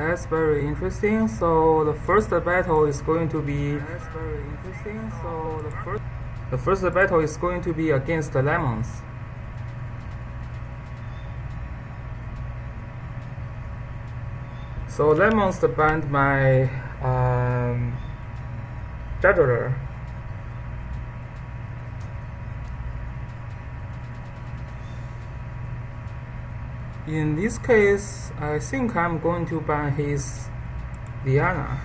That's very interesting. So the first battle is going to be. That's very interesting. So the first battle is going to be against the lemons. So lemons banned my juggler. In this case, I think I'm going to ban his Diana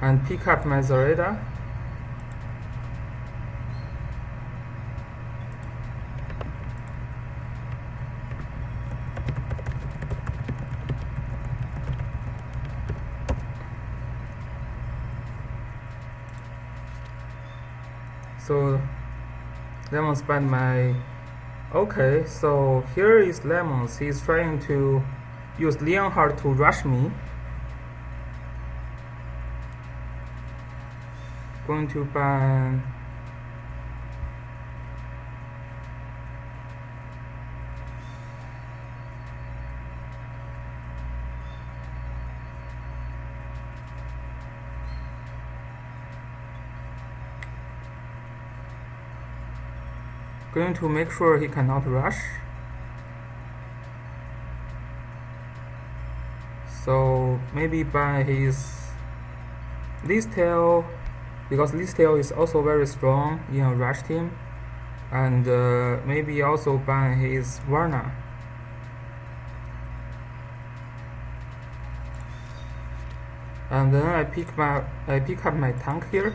and pick up my Zareda. So lemons banned my. Okay, so here is lemons. He's trying to use Leonhard to rush me. Going to ban. Going to make sure he cannot rush. So maybe ban his Listail, because Listail is also very strong in a rush team, and maybe also ban his Varna. And then I pick up my tank here.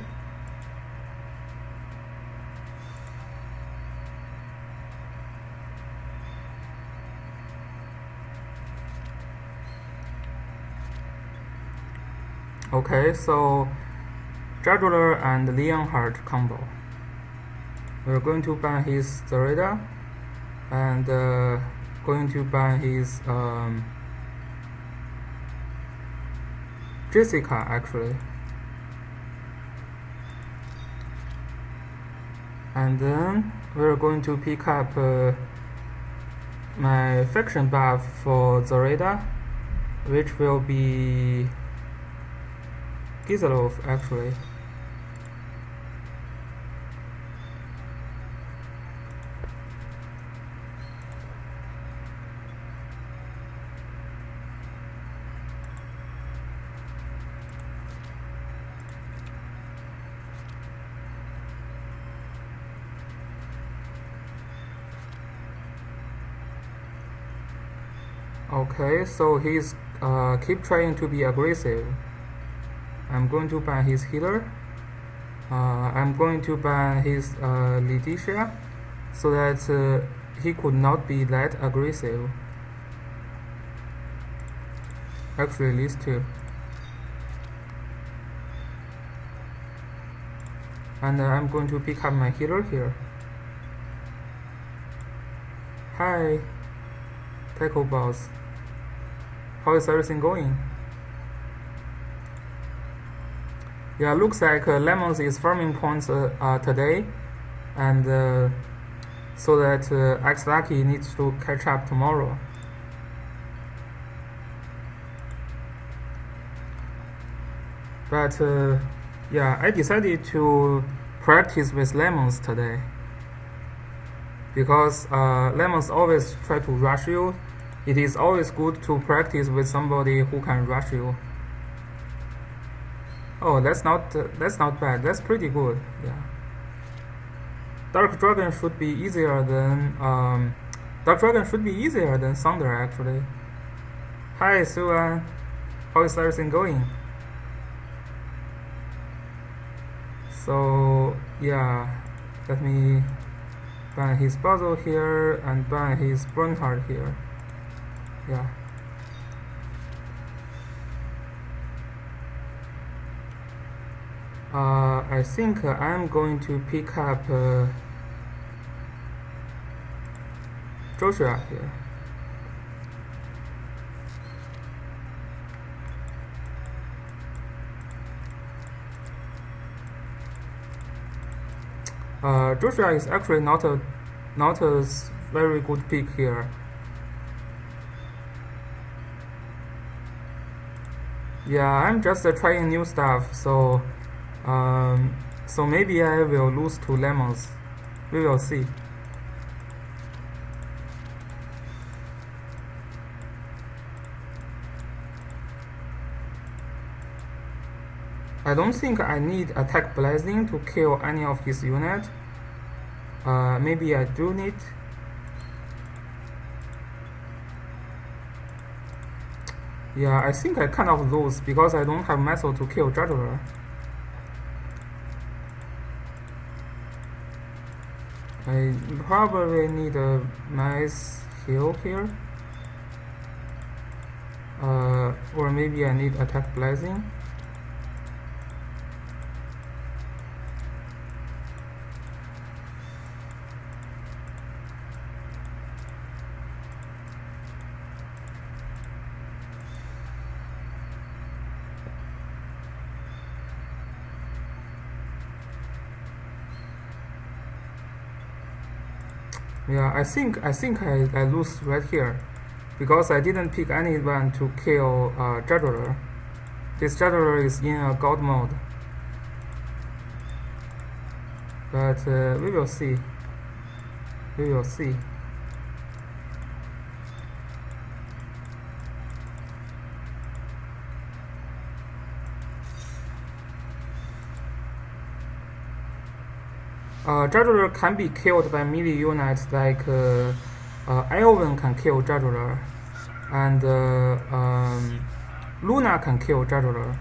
Okay, so Juggler and Leonhard combo. We're going to ban his Zareda and going to ban his Jessica actually. And then we're going to pick up my faction buff for Zareda, which will be Gizalov actually. Okay, so he's keep trying to be aggressive. I'm going to ban his healer. I'm going to ban his Letitia, so that he could not be that aggressive. Actually, these two. And I'm going to pick up my healer here. Hi, Tackle Boss. How is everything going? Yeah, looks like Lemons is farming points today, and so that X Lucky needs to catch up tomorrow. But yeah, I decided to practice with Lemons today because Lemons always try to rush you. It is always good to practice with somebody who can rush you. Oh, that's not bad. That's pretty good. Yeah. Dark Dragon should be easier than Thunder actually. Hi Suan, how is everything going? So yeah, let me ban his Puzzle here and ban his Bernhard here. Yeah. I think I'm going to pick up Joshua here. Joshua is actually not a very good pick here. Yeah, I'm just trying new stuff, so maybe I will lose to lemons. We will see. I don't think I need attack blazing to kill any of his unit. Maybe I do need. Yeah, I think I kind of lose because I don't have metal to kill Juggler. I probably need a nice heal here. Or maybe I need attack blazing. Yeah, I think I lose right here because I didn't pick anyone to kill Juggler. This Juggler is in a god mode. But we will see. We will see. Juggler can be killed by melee units like Elven can kill Juggler, and Luna can kill Juggler.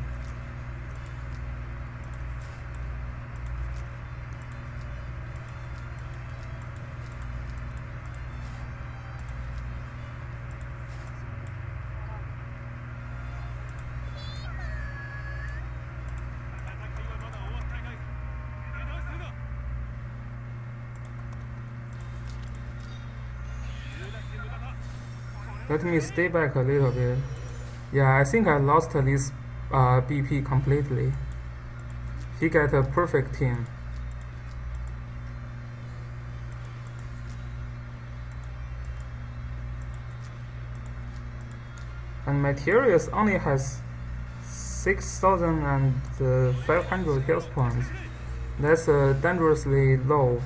Let me stay back a little bit. Yeah, I think I lost this BP completely. He got a perfect team. And Materials only has 6,500 health points. That's dangerously low.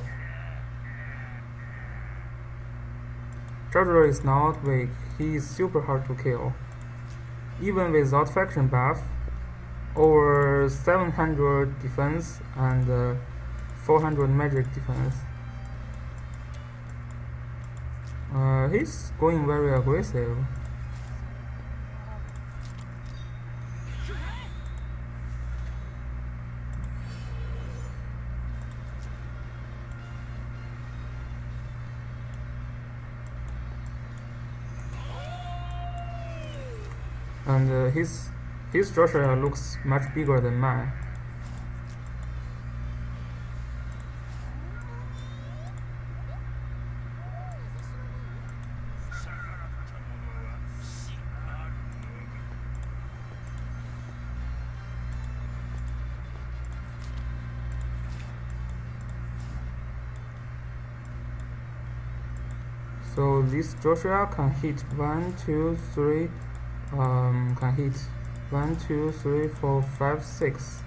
Juggler is not weak, he is super hard to kill. Even without faction buff, over 700 defense and 400 magic defense. He's going very aggressive. And his Joshua looks much bigger than mine. So this Joshua can hit 1, 2, 3. Can hit 1, 2, 3, 4, 5, 6.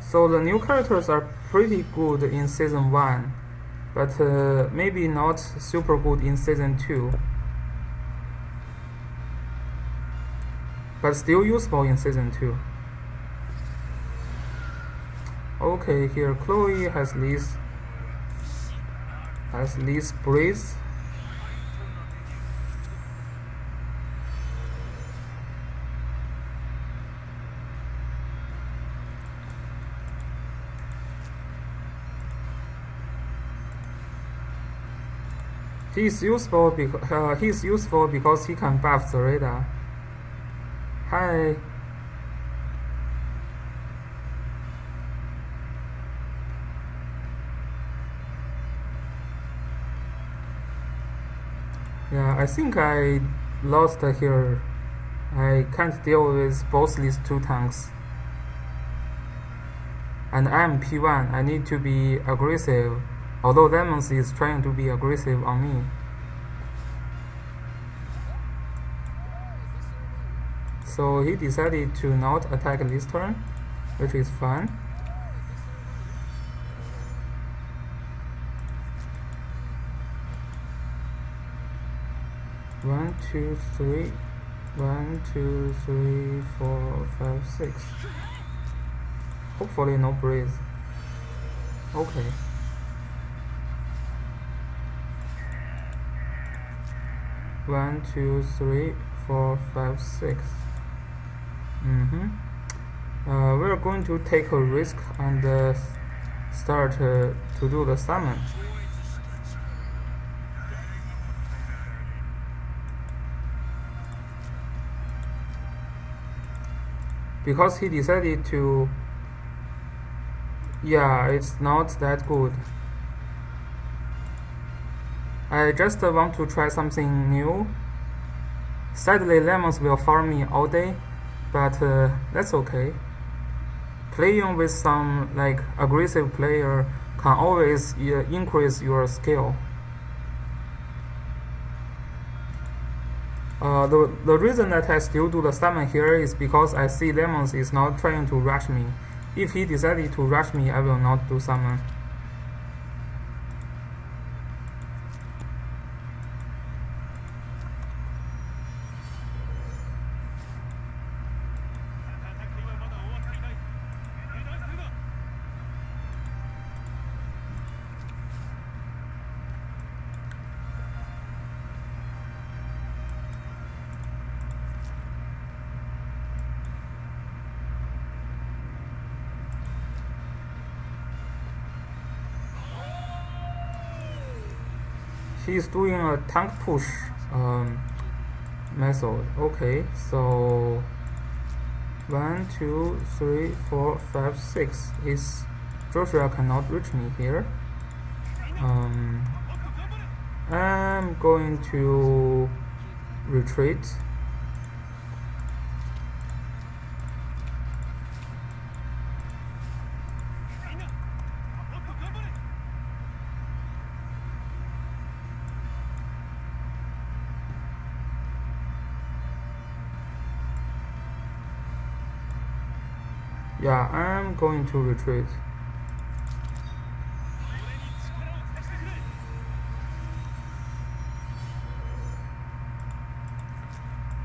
So the new characters are pretty good in season 1, but maybe not super good in season 2. But still useful in season 2. Okay, here Chloe has this breeze. He's useful because he can buff the radar. Hi. Yeah, I think I lost here. I can't deal with both these two tanks. And I'm P1, I need to be aggressive, although Lemons is trying to be aggressive on me. So he decided to not attack this turn, which is fine. One, two, three. 1, 2, 3, 4, 5, 6. Hopefully no breeze. Okay. One, two, three, 4, 5, 6. We're going to take a risk and start to do the summon. Because he decided to, yeah, it's not that good. I just want to try something new. Sadly, lemons will farm me all day, but that's okay. Playing with some aggressive player can always increase your skill. The reason that I still do the summon here is because I see Lemons is not trying to rush me. If he decided to rush me, I will not do summon. He's doing a tank push method. Okay, so 1, 2, 3, 4, 5, 6. Is Joshua cannot reach me here. I'm going to retreat. Yeah, I'm going to retreat.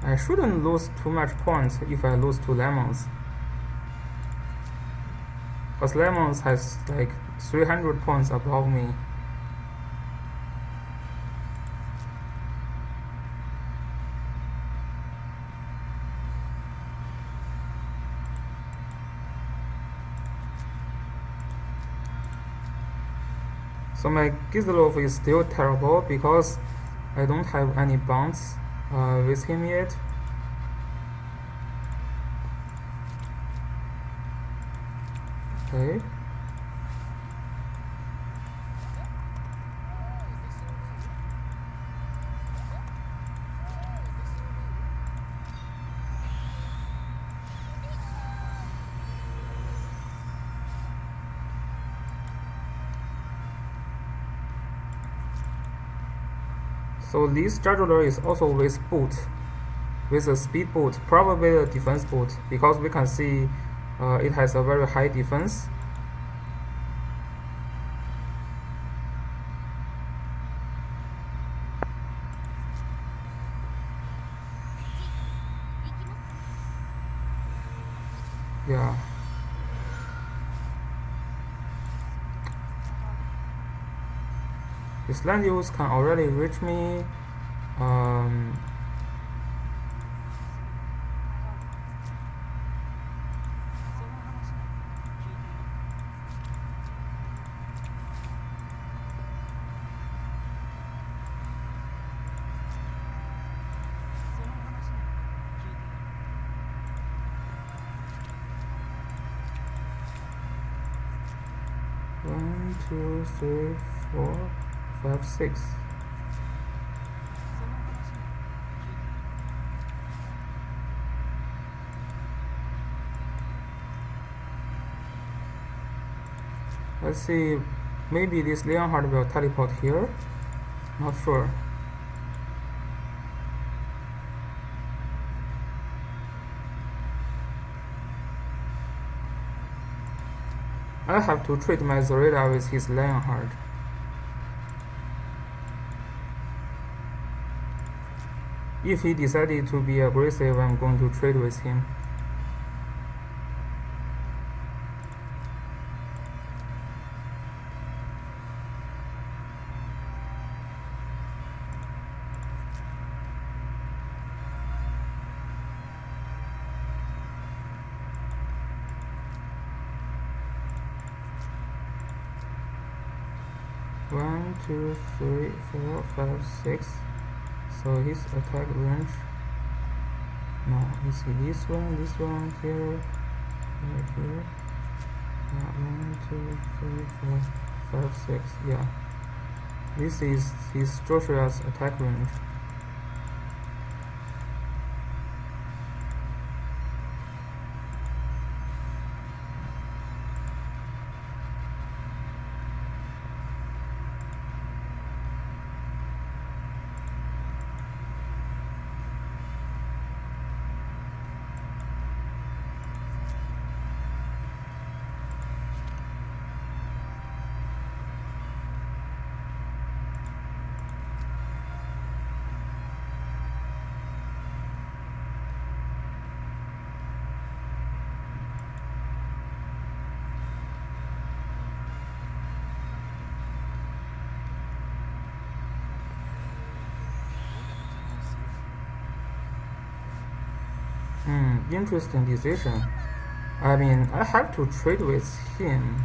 I shouldn't lose too much points if I lose to Lemons, because Lemons has 300 points above me. So my Gizlov is still terrible because I don't have any bonds with him yet. Okay. So this Judgler is also with boot, with a speed boot, probably a defense boot, because we can see it has a very high defense. Yeah. His land use can already reach me. One, two, three, 4, 5, 6. Let's see, maybe this Leonhard will teleport here. Not sure. I have to trade my Zorida with his Lionheart. If he decided to be aggressive, I'm going to trade with him. One, two, three, 4, 5, 6. So his attack range. No, you see this one here, here. 1, 2, 3, 4, 5, 6. Yeah, this is his Joshua's attack range. Interesting decision. I mean, I have to trade with him,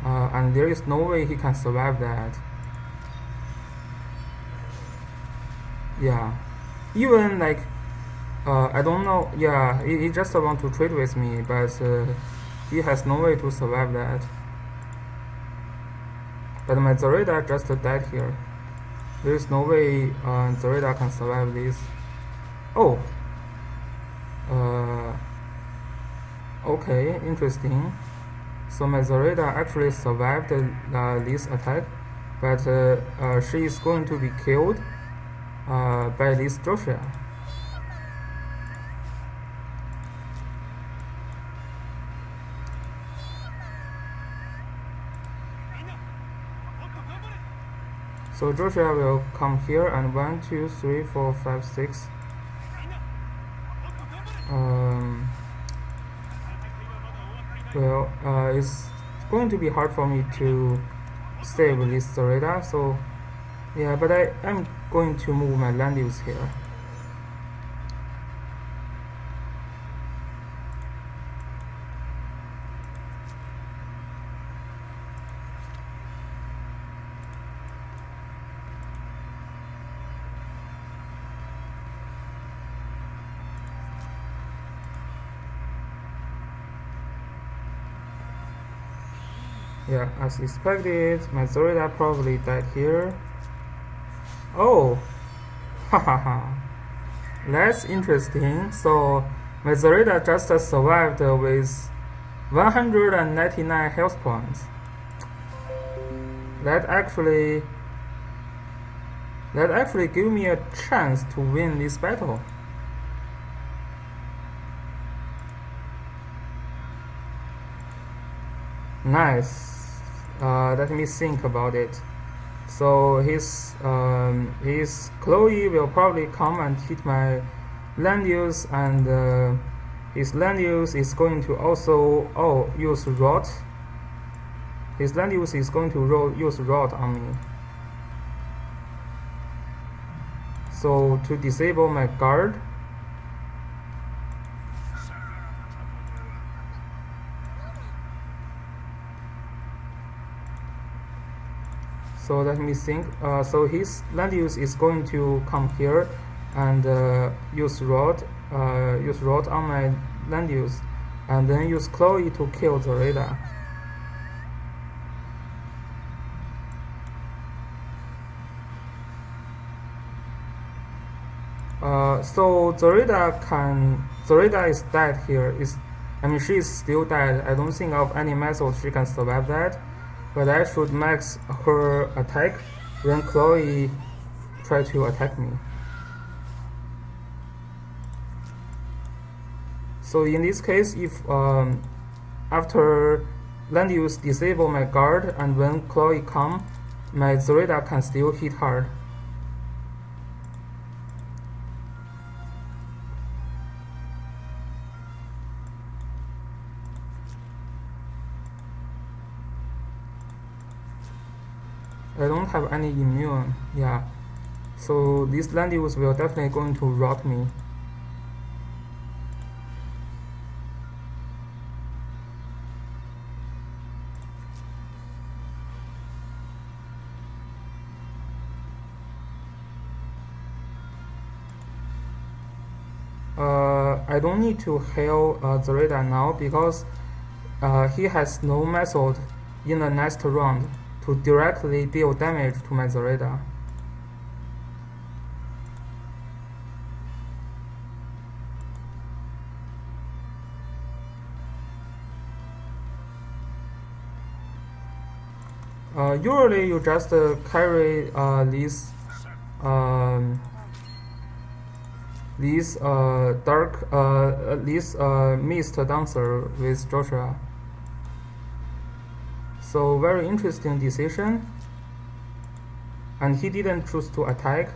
and there is no way he can survive that. Yeah, even like, I don't know. Yeah, he just want to trade with me, but he has no way to survive that. But my Zorida just died here. There is no way Zorida can survive this. Oh. Okay, interesting. So my Zorida actually survived this attack, but she is going to be killed by this Joshua. So Joshua will come here and 1, 2, 3, 4, 5, 6. Well, it's going to be hard for me to save this Zorida, so yeah, but I'm going to move my land use here. Yeah, as expected, my Zorida probably died here. Oh, hahaha, that's interesting. So my Zorida just survived with 199 health points. That actually gave me a chance to win this battle. Nice. Let me think about it. So his Chloe will probably come and hit my land use, and his land use is going to also use rot. His land use is going to use rot on me. So to disable my guard. So let me think. So his land use is going to come here and use rod on my land use, and then use Chloe to kill Zorida. So Zorida is dead here. She is still dead. I don't think of any method she can survive that. But I should max her attack when Chloe try to attack me. So in this case, if after land use disable my guard, and when Chloe come, my Zareda can still hit hard. I don't have any immune, yeah. So this land use will definitely going to rot me. I don't need to heal Zareda now because he has no method in the next round to directly deal damage to my Zareda. Usually you just carry these mist dancer with Joshua. So very interesting decision. And he didn't choose to attack.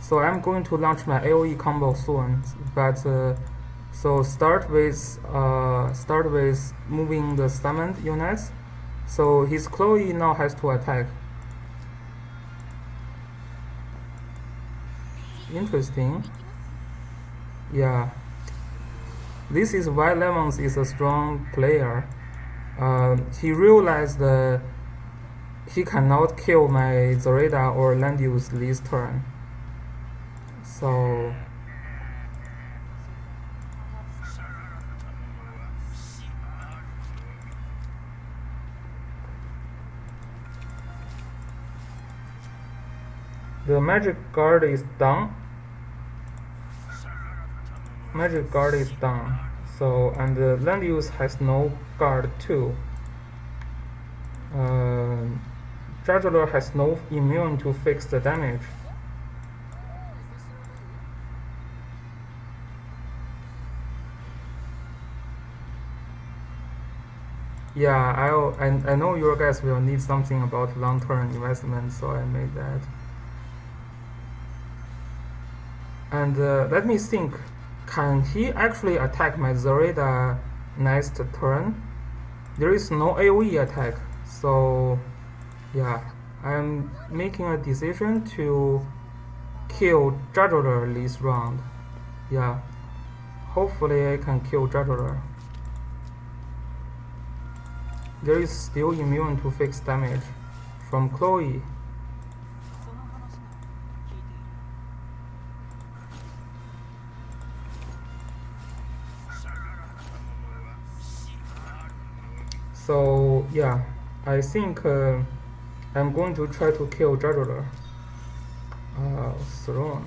So I'm going to launch my AoE combo soon. But so start with moving the summoned units. So his Chloe now has to attack. Interesting. Yeah. This is why Lemons is a strong player. He realized he cannot kill my Zareda or land use this turn. So the magic guard is down. Magic guard is down. So and the land use has no guard too. Jugular has no immune to fix the damage. Yeah, I know your guys will need something about long-term investment, so I made that. And let me think. Can he actually attack my Zareda next turn? There is no AoE attack, so yeah, I'm making a decision to kill Jugular this round. Yeah, hopefully I can kill Jugular. There is still immune to fixed damage from Chloe. So yeah, I think I'm going to try to kill Jugular. Throne.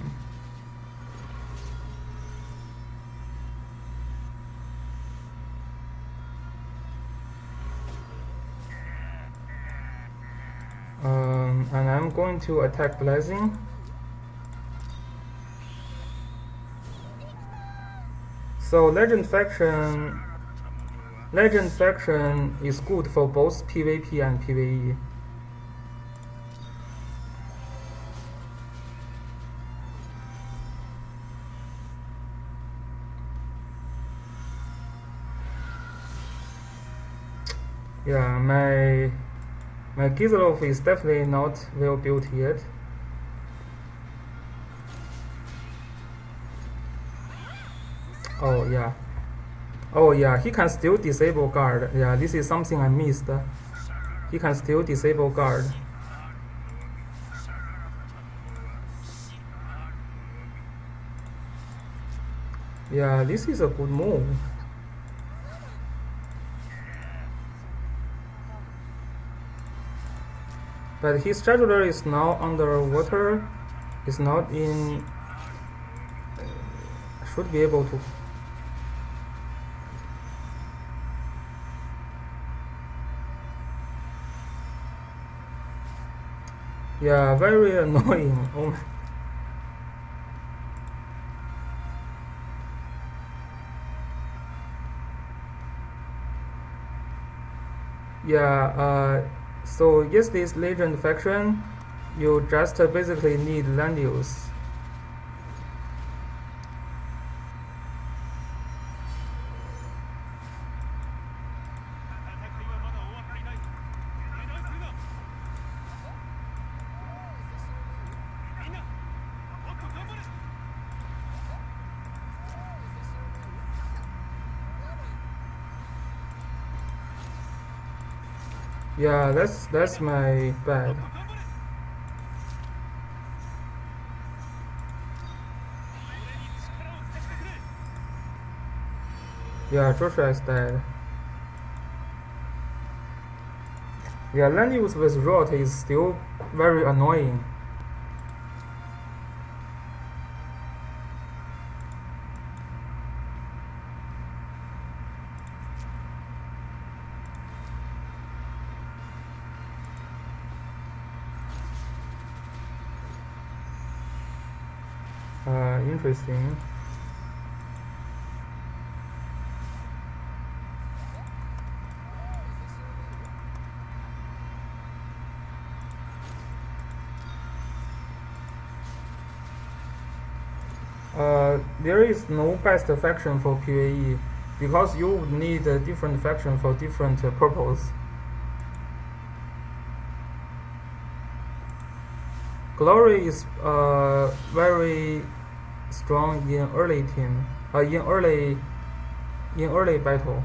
And I'm going to attack Blessing. So Legend faction is good for both PvP and PvE. Yeah, my Gizlov is definitely not well built yet. Oh yeah, he can still disable guard. Yeah, this is something I missed. He can still disable guard. Yeah, this is a good move. But his Jugular is now underwater. Is not in. Should be able to. Yeah, very annoying. Oh my. Yeah, so yes, this legend faction, you just basically need land use. Yeah, that's my bad. Yeah, Joshua is dead. Yeah, land use with rot is still very annoying. Interesting. There is no best faction for PvE because you would need a different faction for different purpose. Glory is very strong in early team. In early battle.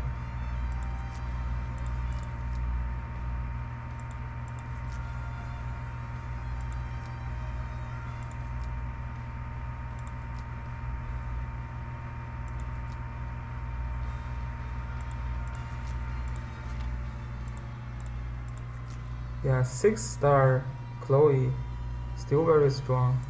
Yeah, 6-star Chloe, still very strong.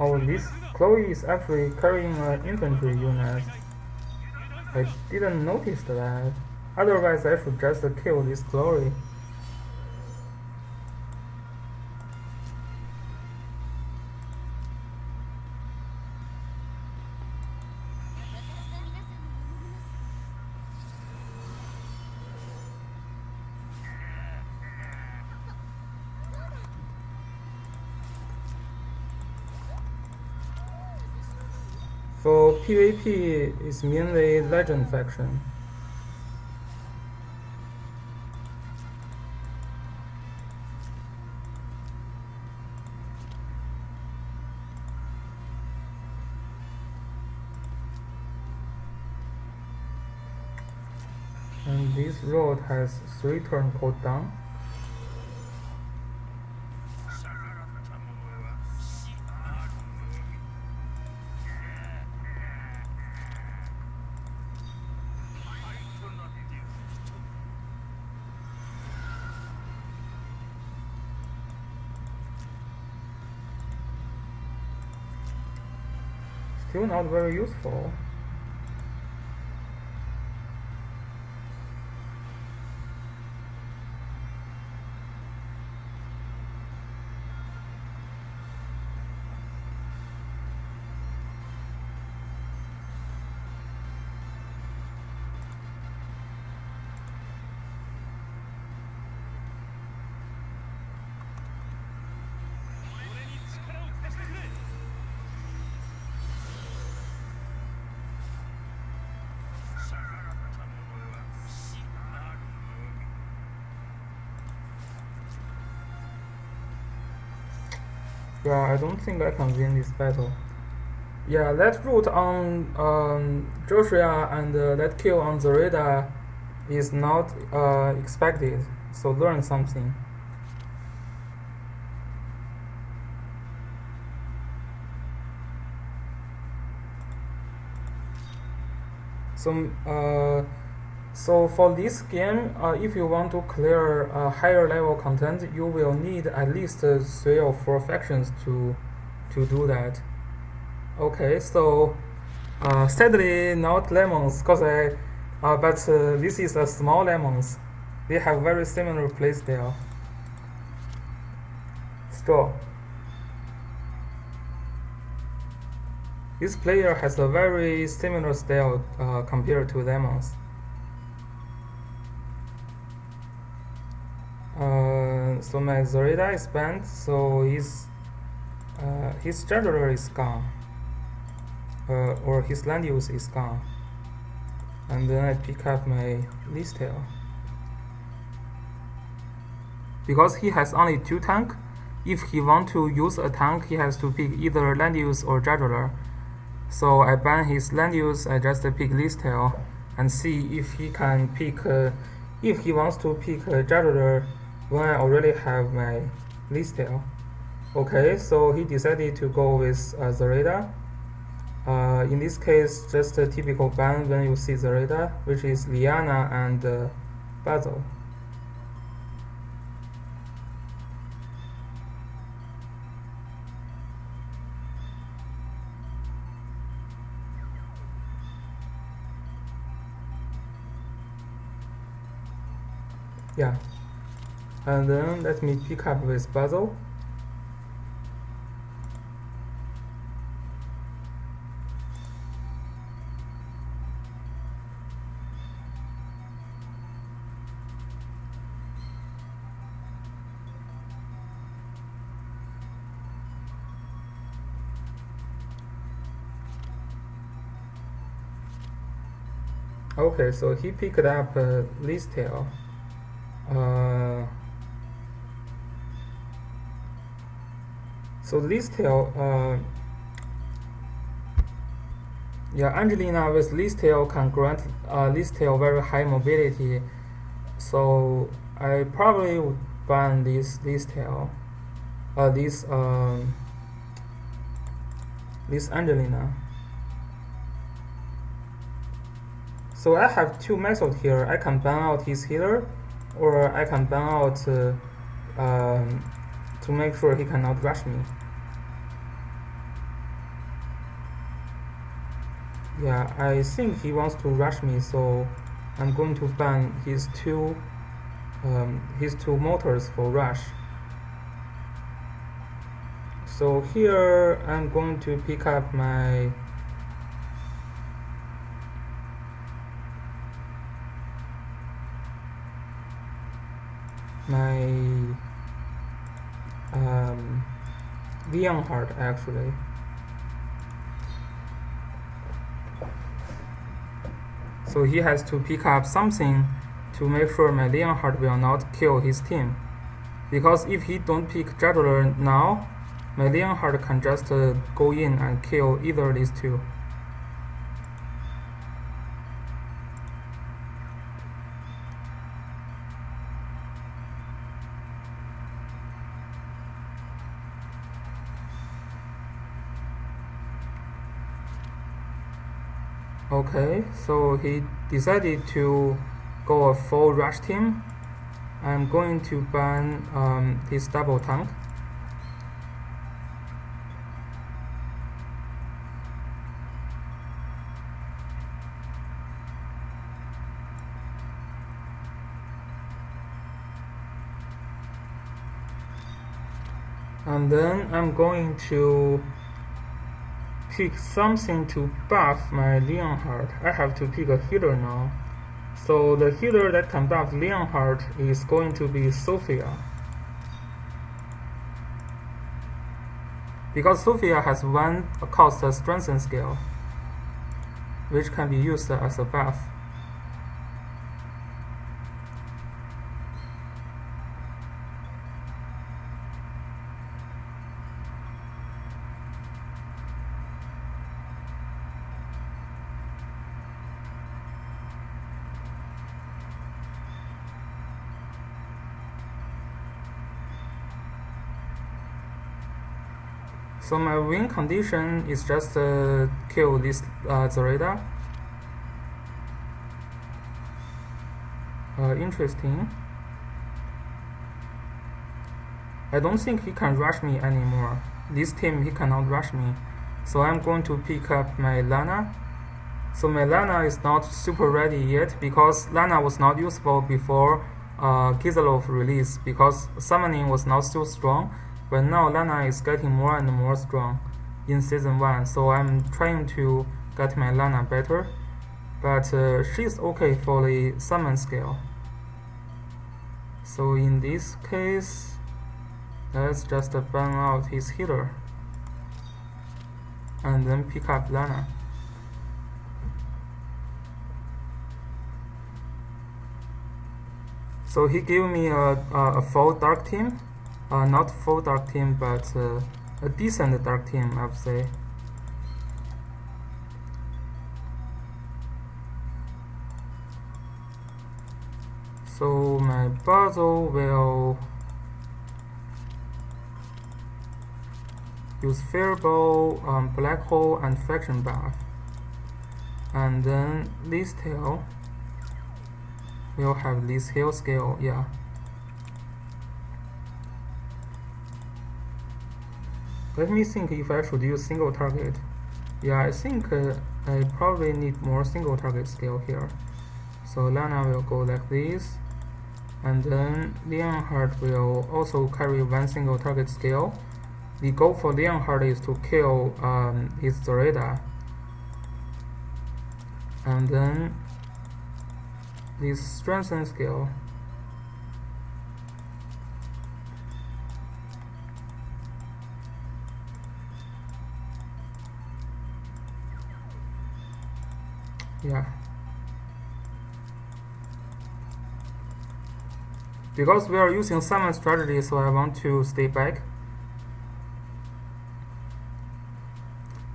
Oh, this Chloe is actually carrying an infantry unit. I didn't notice that. Otherwise, I should just kill this Chloe. For PvP, it's mainly Legend faction. And this road has 3 turn cooldown. Still not very useful. Yeah, I don't think I can win this battle. Yeah, that route on Joshua and that kill on Zareda is not expected, so learn something. So for this game, if you want to clear higher level content, you will need at least 3 or 4 factions to do that. Okay, so sadly not lemons, but this is a small lemons. They have very similar playstyle. Straw. This player has a very similar style compared to lemons. So my Zorida is banned, so his Straddler is gone, or his land use is gone, and then I pick up my Listel. Because he has only 2 tank, if he want to use a tank, he has to pick either land use or Straddler. So I ban his land use, I just pick Listel and see if he can pick, if he wants to pick Straddler when I already have my Listel. Okay, so he decided to go with Zareda. In this case, just a typical ban when you see Zareda, which is Liana and Basil. Yeah, and then let me pick up with Basil. Okay, so he picked up Listel. So Listel, yeah, Angelina with Listel can grant Listel very high mobility. So I probably would ban this Listel, this Angelina. So I have 2 methods here. I can ban out his healer, or I can ban out to make sure he cannot rush me. Yeah, I think he wants to rush me, so I'm going to ban his two motors for rush. So here I'm going to pick up my Leonhardt actually. So he has to pick up something to make sure my Leonhardt will not kill his team. Because if he don't pick Juggler now, my Leonhardt can just go in and kill either of these 2. Okay, so he decided to go a full rush team. I'm going to ban his double tank. And then I'm going to pick something to buff my Leonhardt. I have to pick a healer now. So the healer that can buff Leonhardt is going to be Sophia. Because Sophia has 1 cost strengthen skill, which can be used as a buff. So my win condition is just kill this Zoreda. interesting. I don't think he can rush me anymore. This team he cannot rush me. So I'm going to pick up my Lana. So my Lana is not super ready yet because Lana was not usable before Kizalov release because summoning was not so strong. But now Lana is getting more and more strong in season 1. So I'm trying to get my Lana better. But she's okay for the summon skill. So in this case, let's just ban out his healer and then pick up Lana. So he gave me a full dark team, not full dark team, but a decent dark team, I would say. So my puzzle will use Fireball, Black Hole, and Faction buff, and then this tail will have this heal skill. Yeah. Let me think if I should use single target. Yeah, I think I probably need more single target skill here. So Lana will go like this, and then Leonhardt will also carry one single target skill. The goal for Leonhardt is to kill his Zoreda, and then this strengthen skill. Yeah. Because we are using summon strategy, so I want to stay back.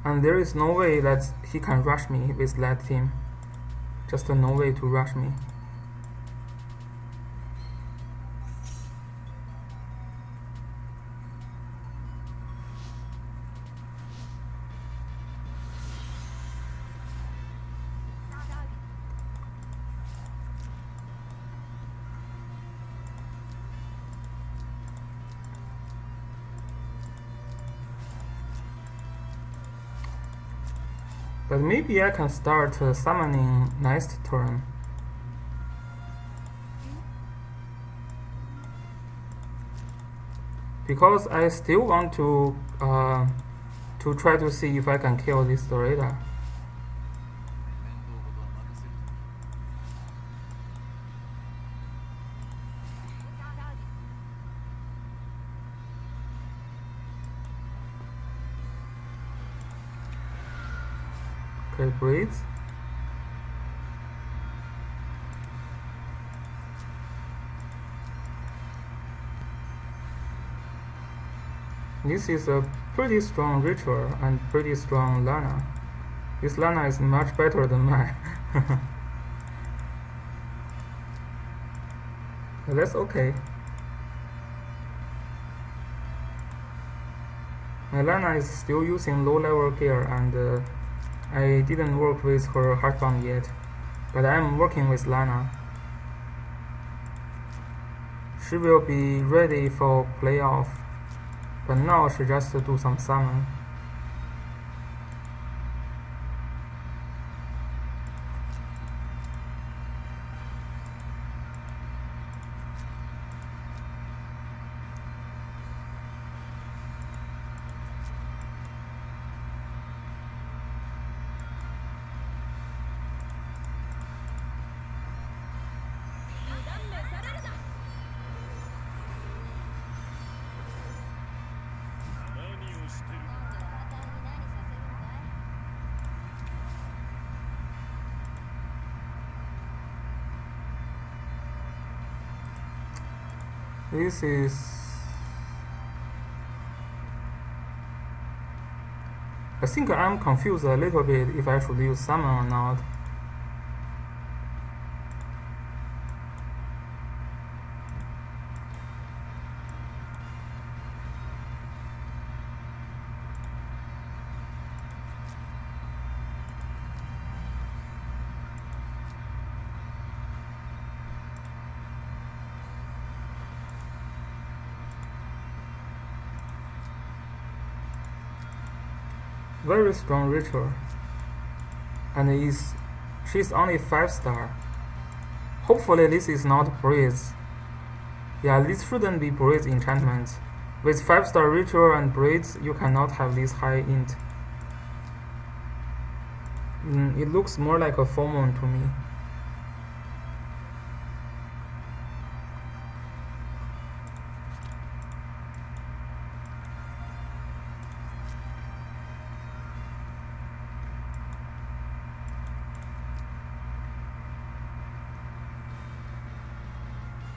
And there is no way that he can rush me with that team. Just no way to rush me. But maybe I can start summoning next turn. Because I still want to try to see if I can kill this Dorada. Okay, breathe. This is a pretty strong ritual and pretty strong Lana. This Lana is much better than mine. But that's okay. My Lana is still using low level gear and I didn't work with her Heartbound yet, but I'm working with Lana. She will be ready for playoff, but now she just do some summon. This is I think I'm confused a little bit if I should use summon or not. very strong ritual, and she's only 5-star. Hopefully this is not breeze. Yeah, this shouldn't be breeze enchantment. With 5-star ritual and breeze, you cannot have this high int. It looks more like a full moon to me.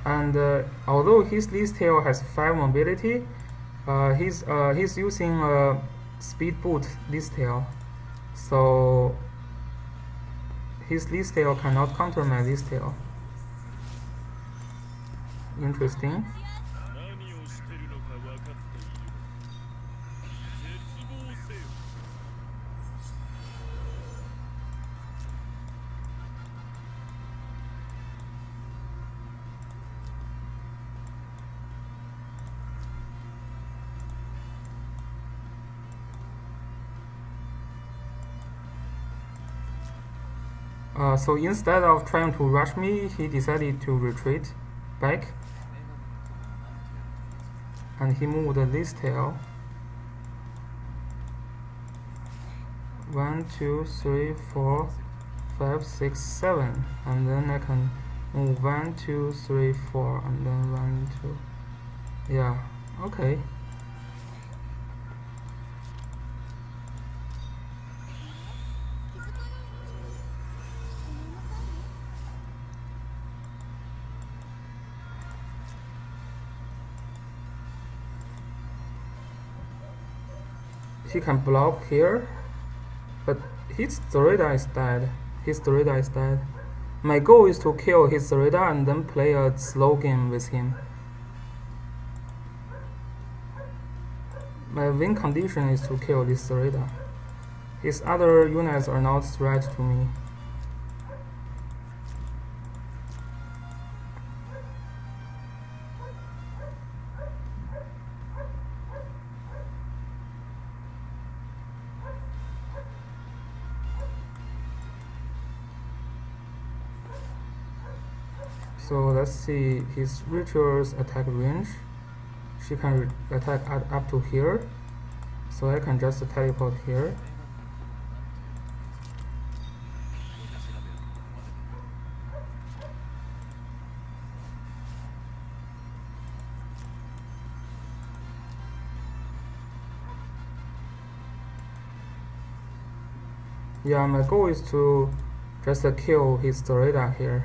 And although his least tail has 5 mobility, he's using a speed boot least tail, so his least tail cannot counter my least tail. Interesting. So instead of trying to rush me, he decided to retreat back, and he moved this tail. 1, 2, 3, 4, 5, 6, 7, and then I can move 1, 2, 3, 4, and then 1, 2. Yeah, okay. He can block here, but his Zorida is dead. His Zorida is dead. My goal is to kill his Zorida and then play a slow game with him. My win condition is to kill this Zorida. His other units are not threat to me. So let's see his ritual's attack range. She can attack up to here, so I can just teleport here. Yeah, my goal is to just kill his Dorita here.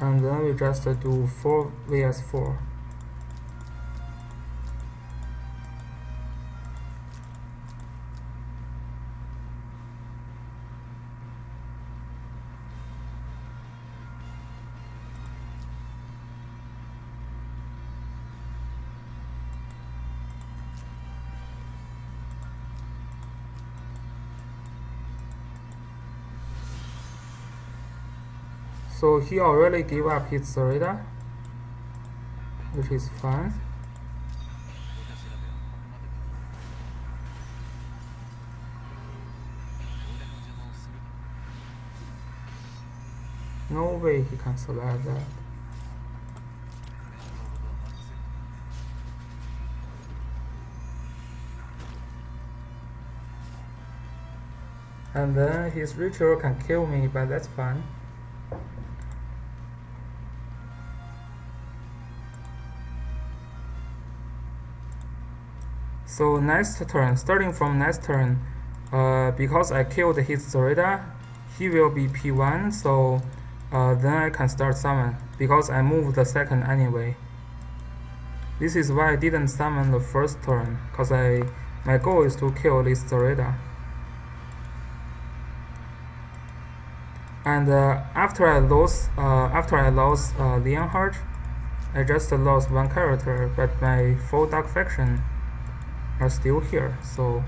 And then we just do 4 vs 4. So he already gave up his Zarita, which is fine. No way he can survive that. And then his ritual can kill me, but that's fine. So next turn, starting from next turn, because I killed his Zorida, he will be P1, so then I can start summon, because I moved the second anyway. This is why I didn't summon the first turn, because my goal is to kill this Zorida. And after I lost Leonhardt, I just lost one character, but my full Dark Faction are still here, so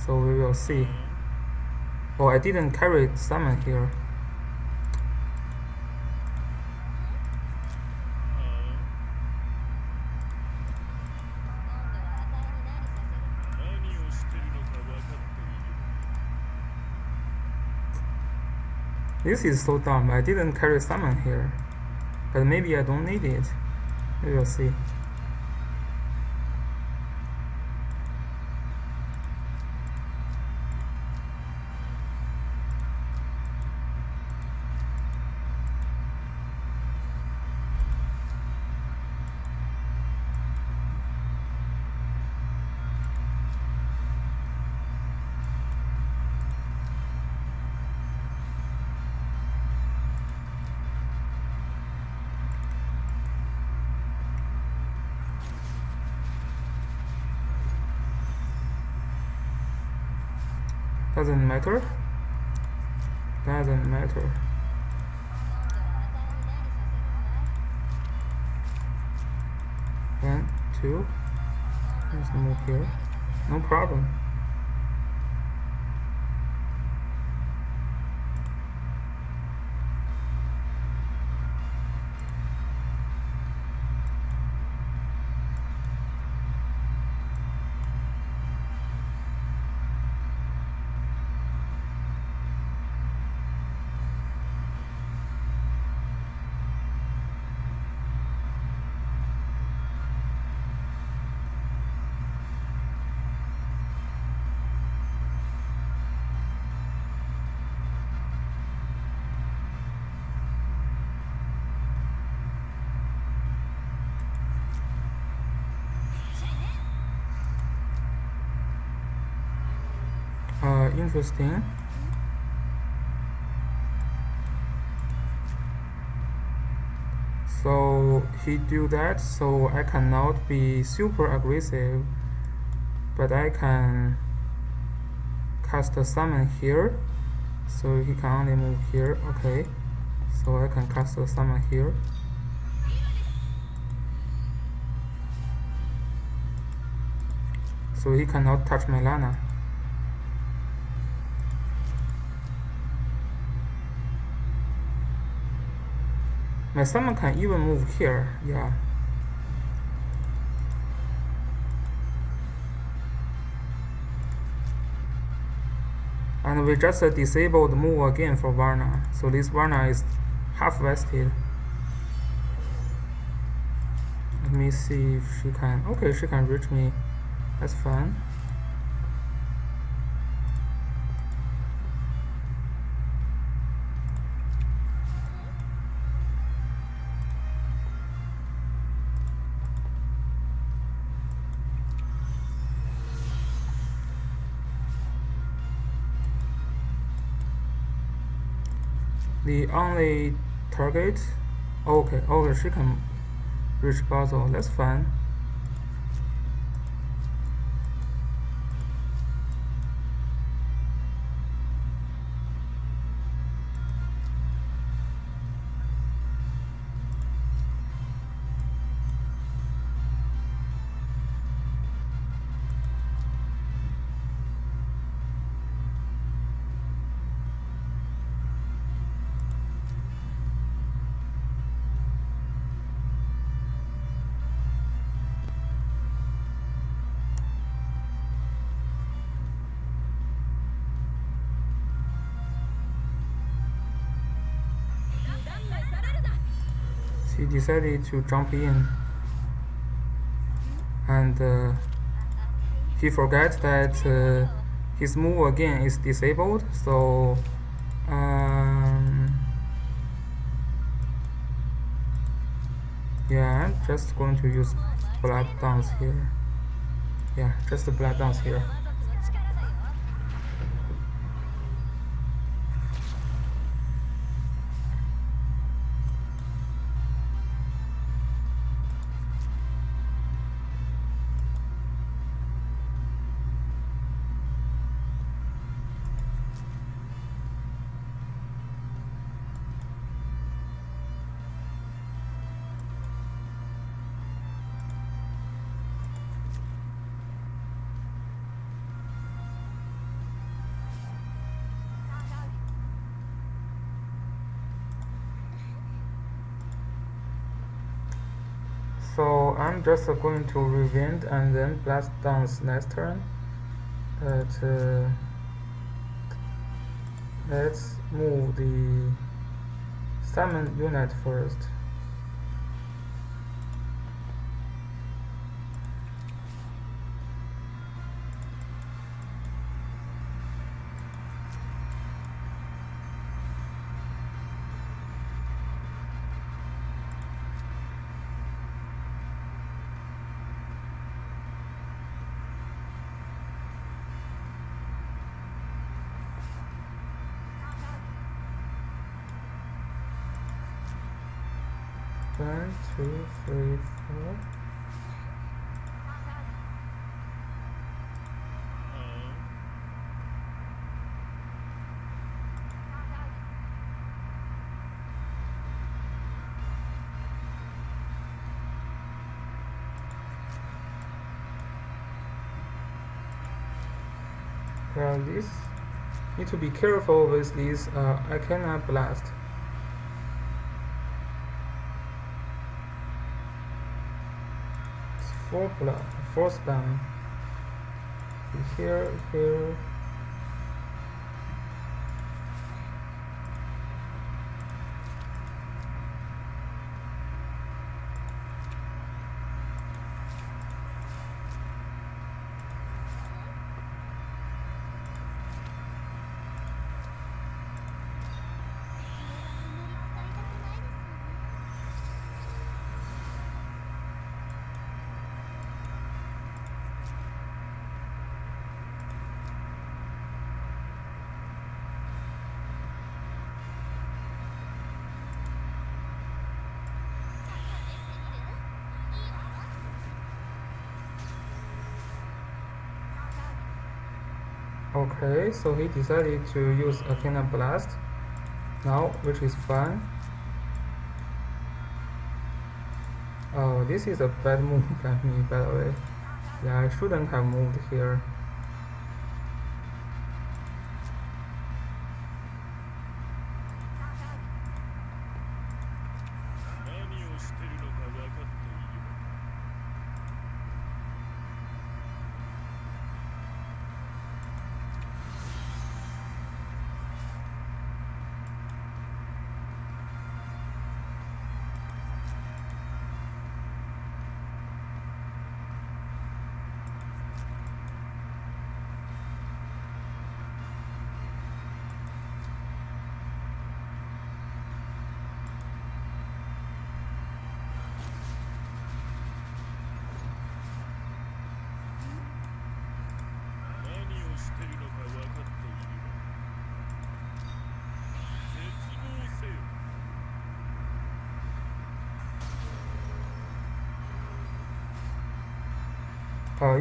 we will see. Oh, I didn't carry summon here. This is so dumb. I didn't carry summon here. But maybe I don't need it. We will see. Doesn't matter. Doesn't matter. One, two. Let's move here. No problem. Interesting. So he do that, so I cannot be super aggressive, but I can cast a summon here, so he can only move here. Okay, so I can cast a summon here. So he cannot touch my Lana. My summon can even move here, yeah. And we just disabled move again for Varna. So this Varna is half vested. Let me see if she can. Okay, she can reach me. That's fine. The only target. Okay, she can reach Basil. That's fine. He decided to jump in, and he forgot that his move again is disabled. So yeah, I'm just going to use blood dance here. Yeah, just the blood dance here. So I'm just going to rewind and then blast dance next turn. But let's move the summon unit first. One, two, three, four. Well, this need to be careful with these. I cannot blast. Four spam. Here. Okay, so he decided to use a Arcana Blast now, which is fine. Oh, this is a bad move by me, by the way. Yeah, I shouldn't have moved here.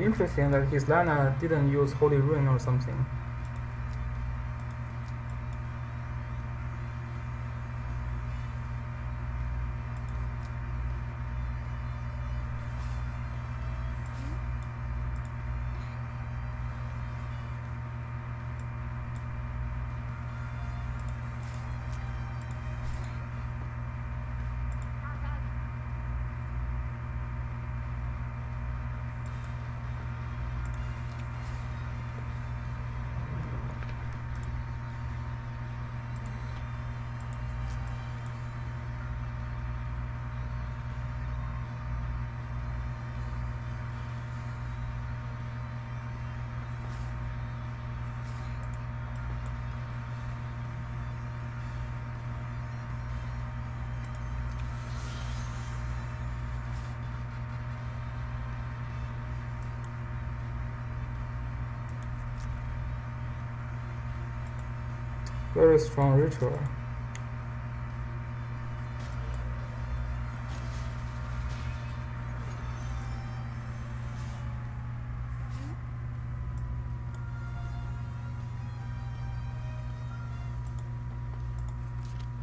Interesting that his Lana didn't use Holy Rain or something. Very strong ritual.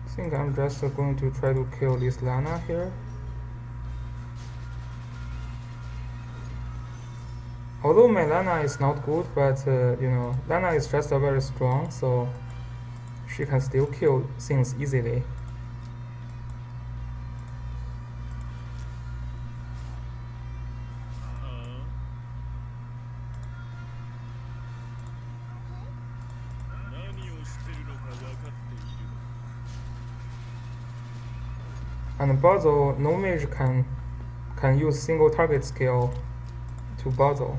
I think I'm just going to try to kill this Lana here. Although my Lana is not good, but you know, Lana is just very strong, so she can still kill things easily. And Basil, no mage can use single target skill to Basil.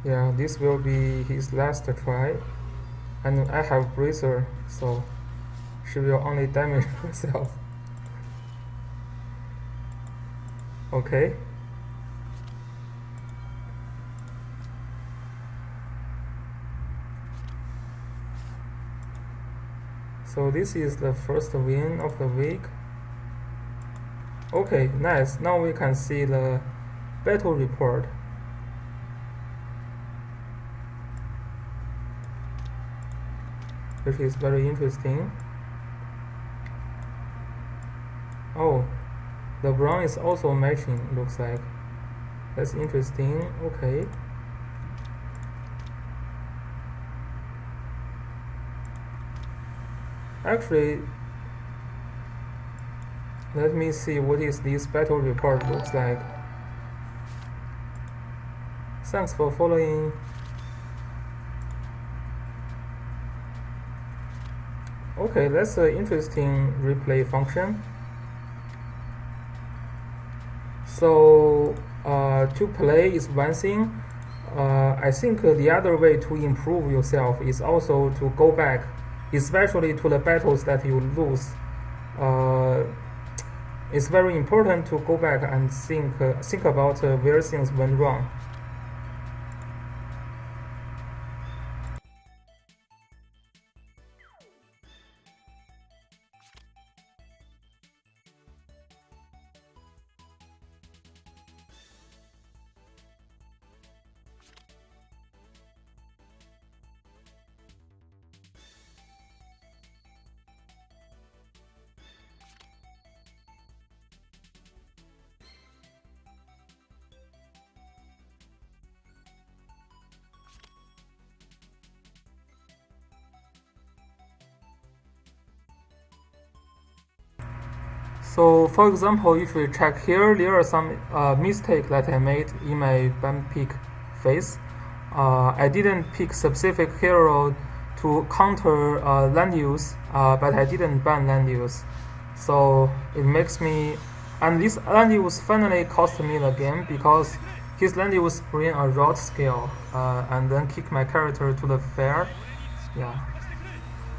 Yeah, this will be his last try. And I have Langrisser, so she will only damage herself. Okay. So this is the first win of the week. Okay, nice. Now we can see the battle report. Which is very interesting. Oh, the brown is also matching, looks like. That's interesting. Okay. Actually, let me see what is this battle report looks like. Thanks for following. Okay, that's an interesting replay function. So to play is one thing. I think the other way to improve yourself is also to go back, especially to the battles that you lose. It's very important to go back and think about where things went wrong. So for example, if we check here, there are some mistakes that I made in my ban pick phase. I didn't pick specific hero to counter land use, but I didn't ban land use. So it makes me, and this land use finally cost me the game because his land use bring a rot skill and then kick my character to the fair. Yeah.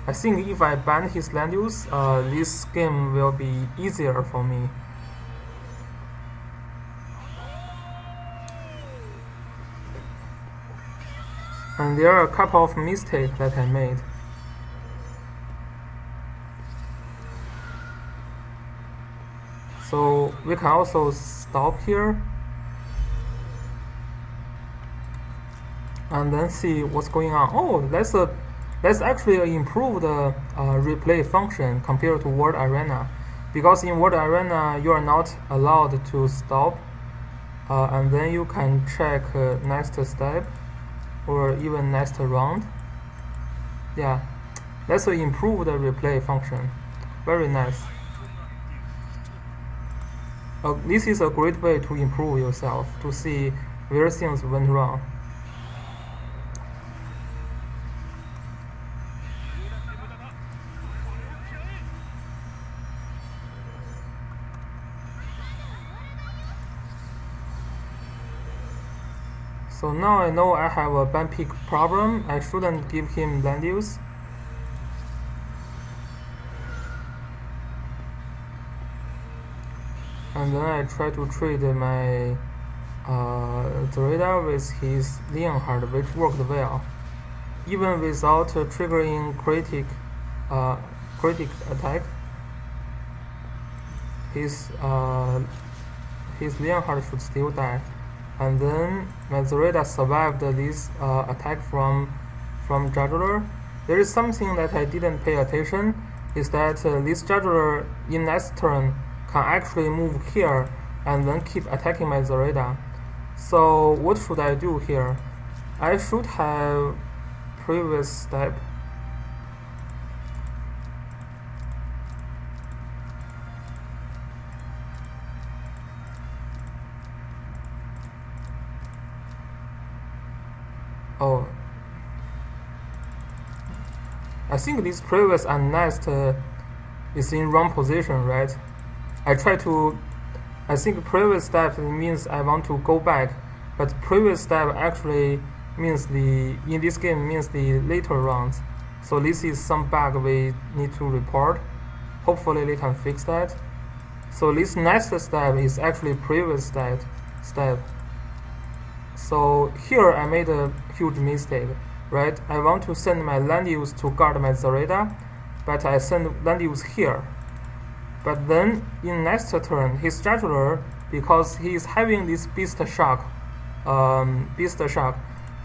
I think if I ban his land use, this game will be easier for me. And there are a couple of mistakes that I made. So we can also stop here and then see what's going on. Oh, that's actually an improved replay function compared to World Arena, because in World Arena you are not allowed to stop, and then you can check next step or even next round. Yeah, that's an improved replay function. Very nice. This is a great way to improve yourself, to see where things went wrong. So now I know I have a ban pick problem. I shouldn't give him land use. And then I try to trade my Zorida with his Leonhard, which worked well, even without triggering critic attack. His Leonhard should still die. And then my Zorida survived this attack from Juggler. There is something that I didn't pay attention, is that this Juggler in next turn can actually move here and then keep attacking my Zorida. So what should I do here? I should have previous step. Oh, I think this previous and next is in wrong position, right? I think previous step means I want to go back, but previous step actually means in this game means the later rounds. So this is some bug we need to report. Hopefully they can fix that. So this next step is actually previous step. So here I made a huge mistake, right? I want to send my land use to guard my Zareda, but I send land use here. But then in next turn, his scheduler, because he is having this beast shock,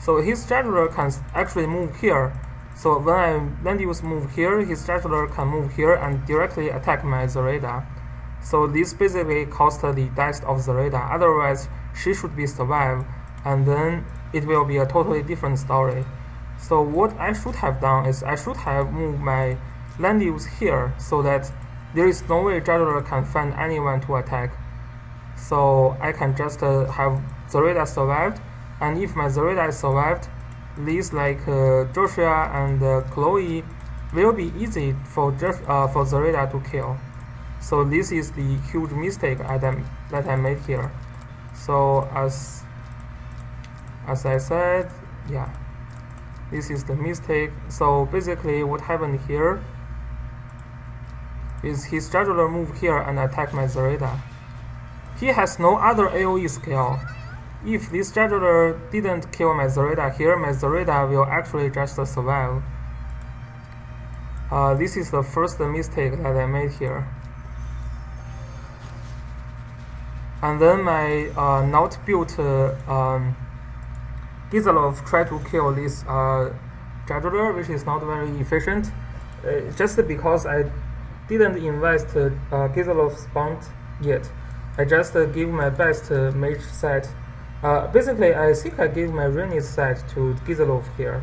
so his scheduler can actually move here. So when I land use move here, his scheduler can move here and directly attack my Zareda. So this basically cost the death of Zareda. Otherwise, she should be survived, and then it will be a totally different story. So what I should have done is I should have moved my land use here so that there is no way Judler can find anyone to attack. So I can just have Zareda survived, and if my Zareda is survived, these like Joshua and Chloe will be easy for Zareda to kill. So this is the huge mistake that I made here. So as I said, yeah, this is the mistake. So basically what happened here is his scheduler move here and attack my Zareda. He has no other AoE skill. If this scheduler didn't kill my Zareda here, my Zareda will actually just survive. This is the first mistake that I made here. And then my not built Gizalov tried to kill this scheduler, which is not very efficient. Just because I didn't invest Gizalov's bond yet. I just give my best mage set. Basically, I think I gave my Rhaenys set to Gizalov here.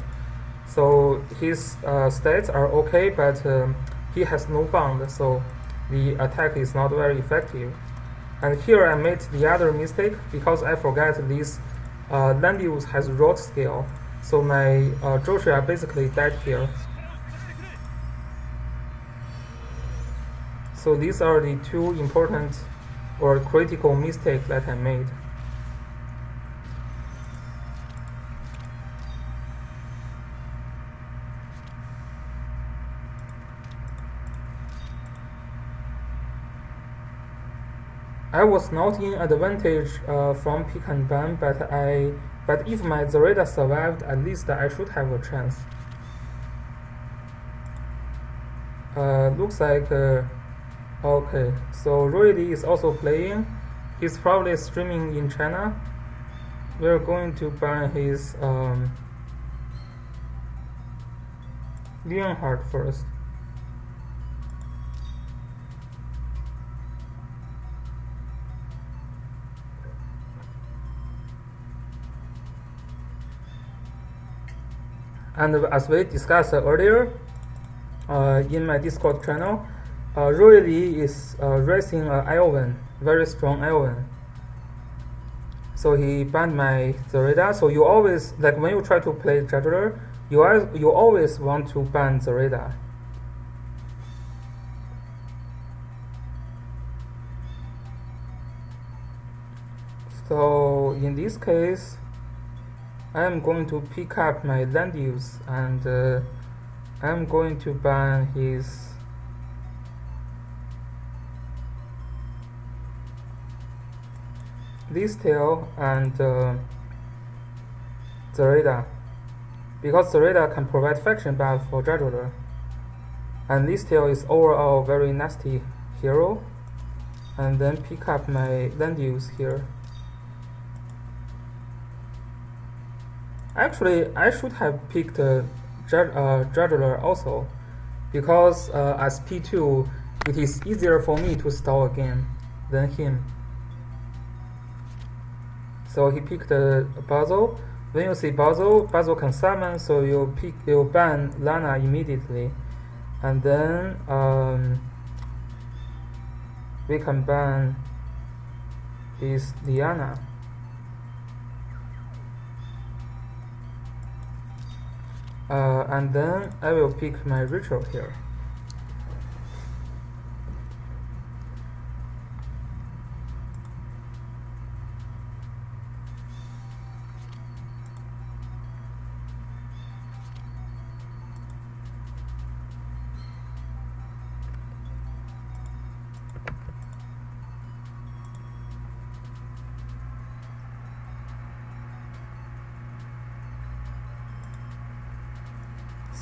So his stats are okay, but he has no bond, so the attack is not very effective. And here I made the other mistake because I forgot this land use has rot skill, so my Joshua basically died here. So these are the two important or critical mistakes that I made. I was not in advantage from pick and ban, but if my Zareda survived, at least I should have a chance. Looks like okay. So Roydy is also playing. He's probably streaming in China. We're going to ban his Leonhardt first. And as we discussed earlier in my Discord channel, Roydy is racing Iowan, very strong Iowan. So he banned my Zareda. So you always, like when you try to play Judler, you always want to ban Zareda. So in this case, I am going to pick up my land use and I am going to ban his this tail and Zareda, because Zareda can provide faction buff for Judler, and this tail is overall very nasty hero. And then pick up my land use here. Actually, I should have picked Judler also, because as P2, it is easier for me to stall a game than him. So he picked Basil, When you see Basil can summon, so you ban Lana immediately, and then we can ban his Liana. And then I will pick my ritual here.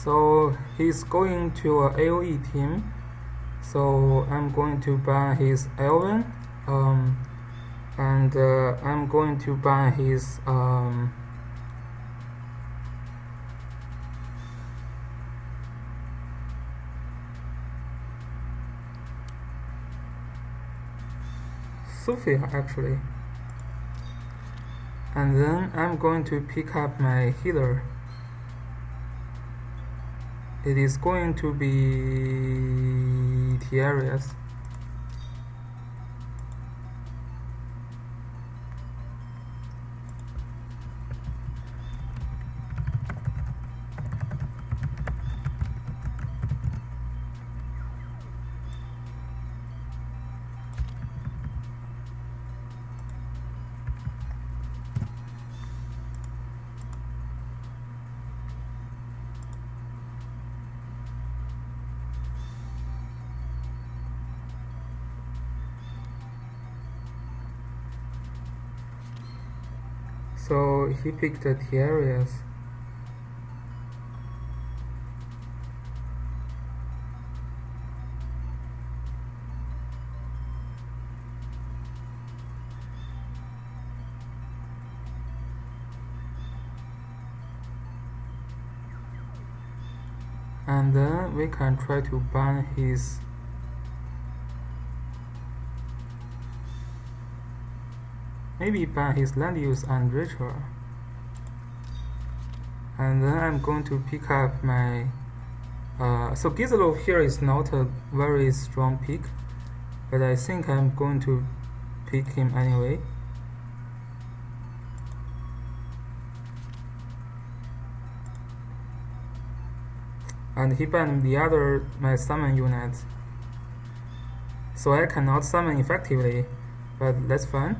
So he's going to a AoE team, so I'm going to ban his Elven, and I'm going to ban his Sophia actually, and then I'm going to pick up my healer. It is going to be Tiarius. So he picked the Tiarius. And then we can try to ban his land use and ritual. And then I'm going to pick up my so Gizlo here is not a very strong pick, but I think I'm going to pick him anyway. And he banned my summon units, so I cannot summon effectively, but that's fine.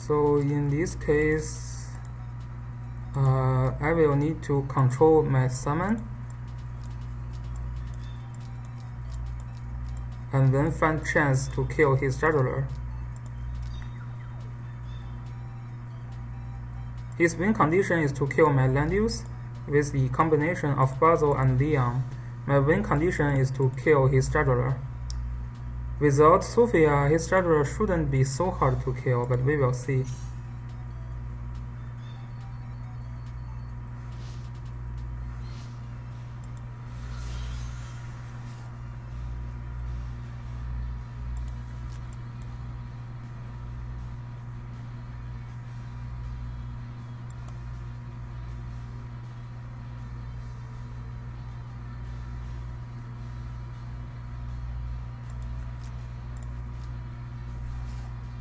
So in this case, I will need to control my summon and then find chance to kill his juggler. His win condition is to kill my land use with the combination of Basil and Leon. My win condition is to kill his juggler. Without Sophia, his juggler shouldn't be so hard to kill, but we will see.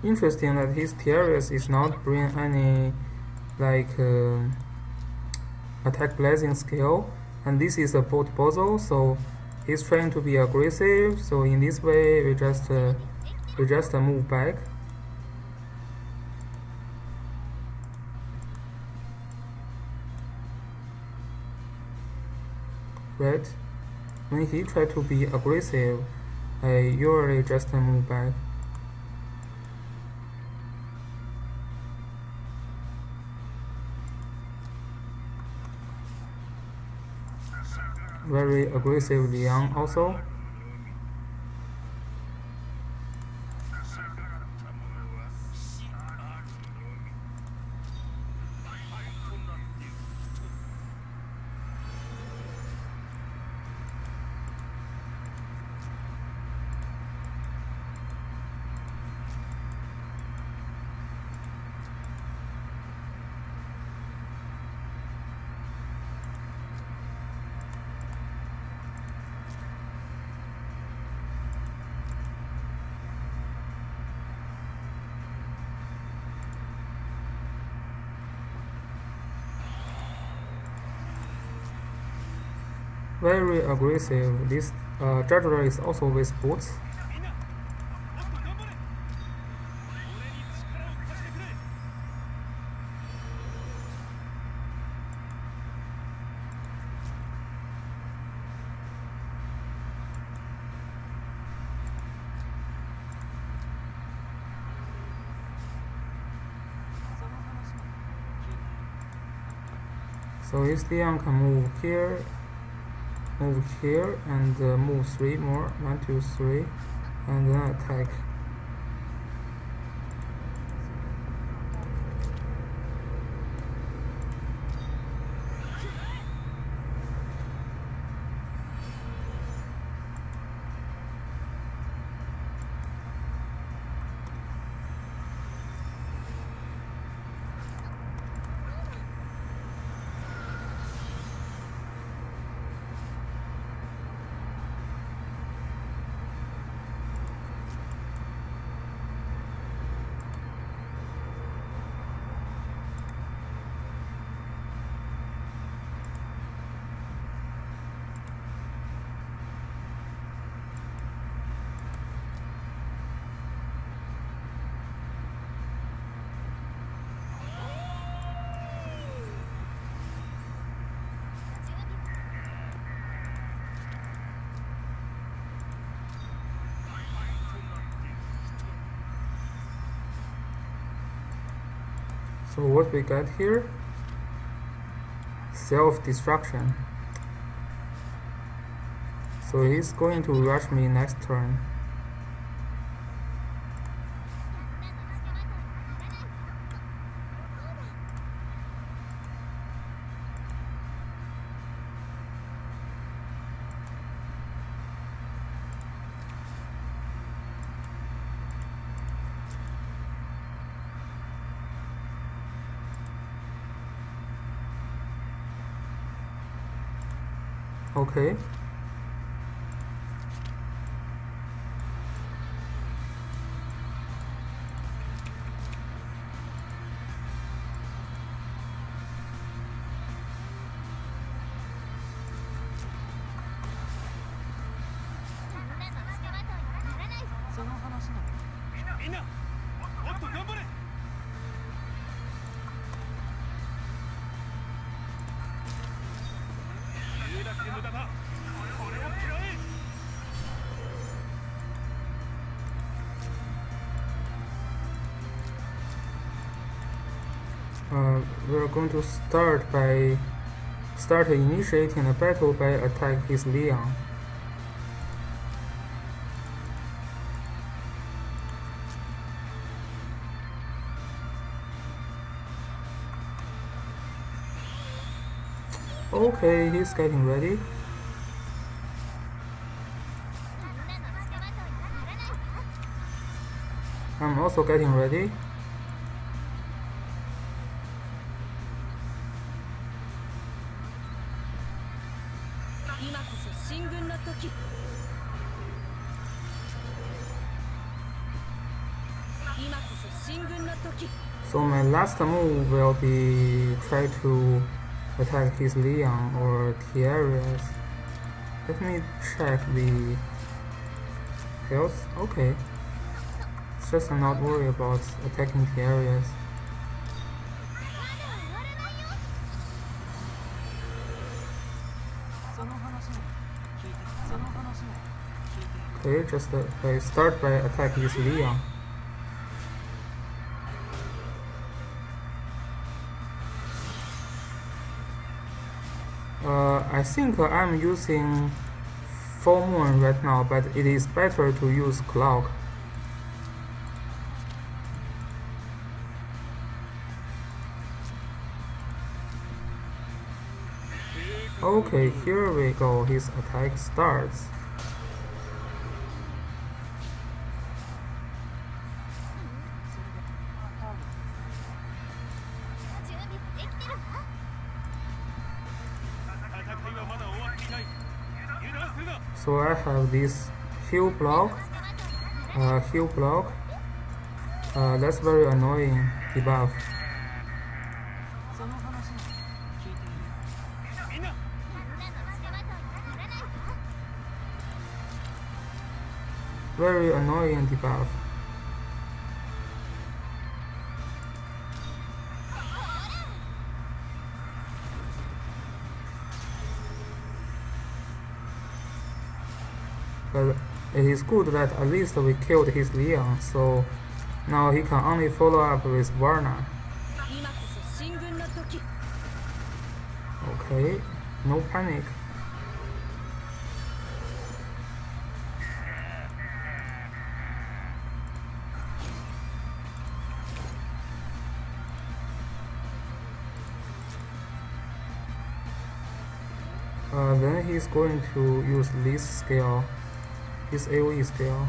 Interesting that his Tiarius is not bring any attack blazing skill, and this is a bolt puzzle, so he's trying to be aggressive. So in this way, we just move back. Right? When he try to be aggressive, I usually just move back. Very aggressive Liang also. Very aggressive. This juggler is also with boots. So his Liang can move here, and move 3 more. 1, 2, 3, and then attack. So what we got here? Self-destruction. So he's going to rush me next turn. Okay. We're going to start initiating the battle by attack his Liang. Okay, he's getting ready. I'm also getting ready. So my last move will be try to attack his Liang or Tiaras. Let me check the health. Okay. It's just not worry about attacking Tiaras. Okay, just start by attacking his Liang. I think I'm using full moon right now, but it is better to use clock. Okay, here we go. His attack starts. So I have this heal block, that's very annoying debuff. Very annoying debuff. But it is good that at least we killed his Leon, so now he can only follow up with Varna. Okay, no panic. Then he's going to use this skill, his AoE skill.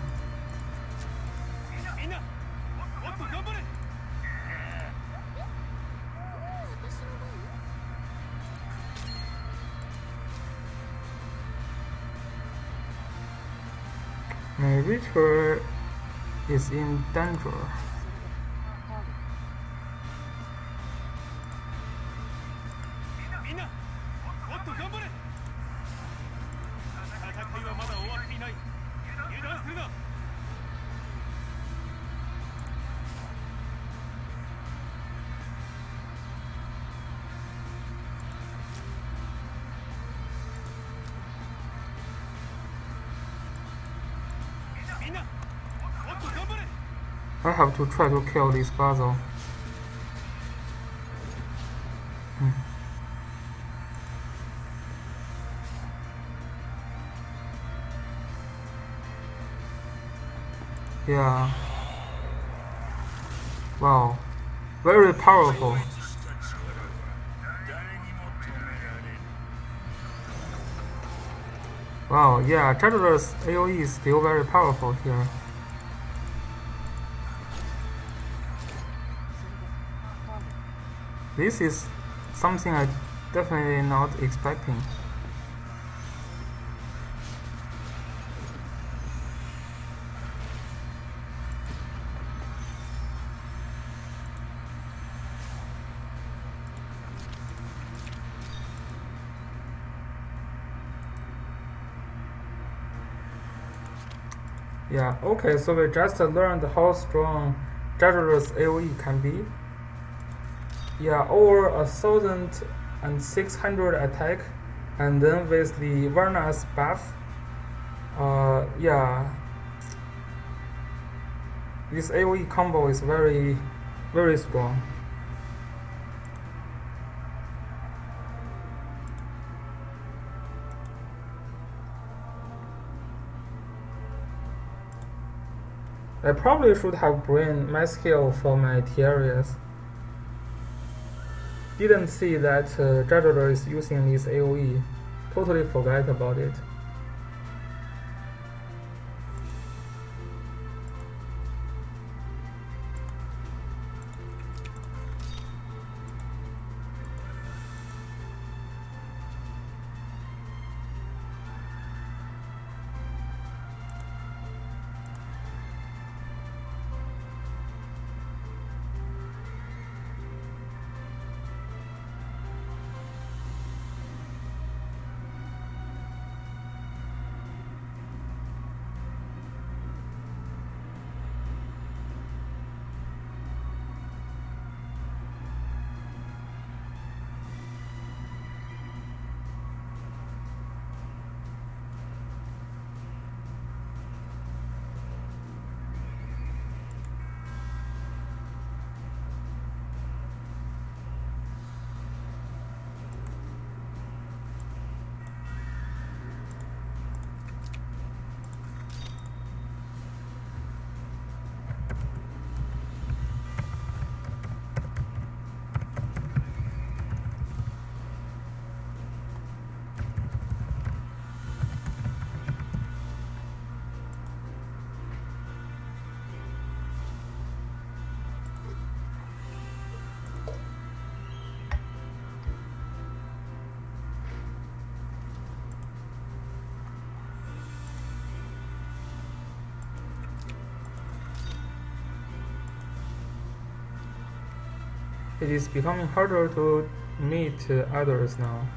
Langrisser is in danger. I have to try to kill this puzzle. Yeah. Wow. Very powerful. Wow, yeah, Jadler's AoE is still very powerful here. This is something I definitely not expecting. Yeah, okay, so we just learned how strong Jadler's AoE can be. Yeah, over 1,600 attack, and then with the Varna's buff, yeah, this AoE combo is very, very strong. I probably should have bring my skill for my Tiaras. Didn't see that Jadler is using this AoE. Totally forgot about it. It is becoming harder to meet others now.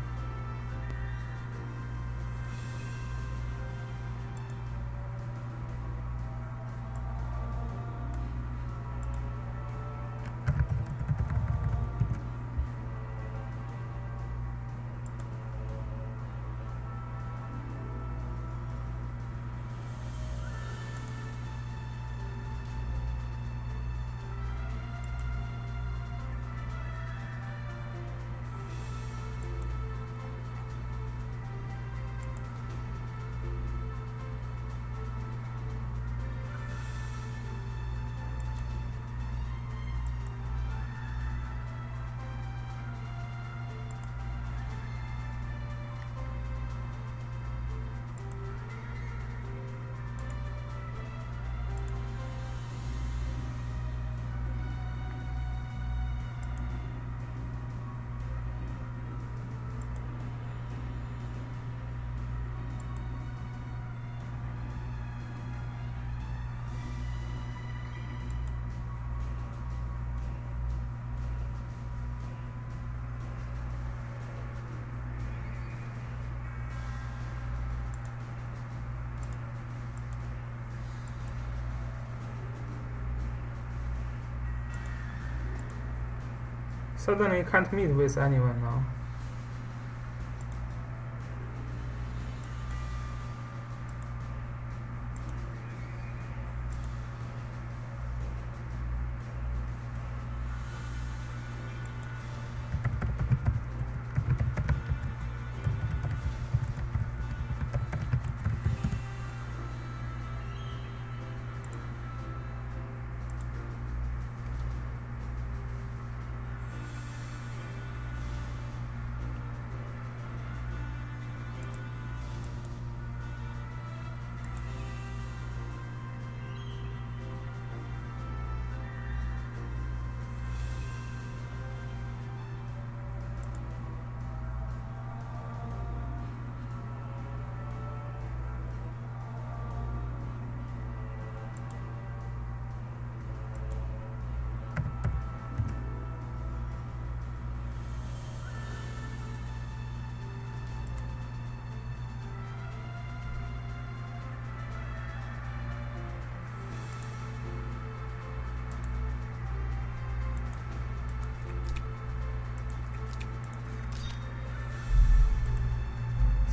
Suddenly can't meet with anyone now.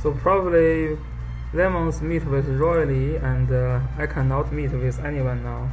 So probably Lemons meet with Royally, and I cannot meet with anyone now.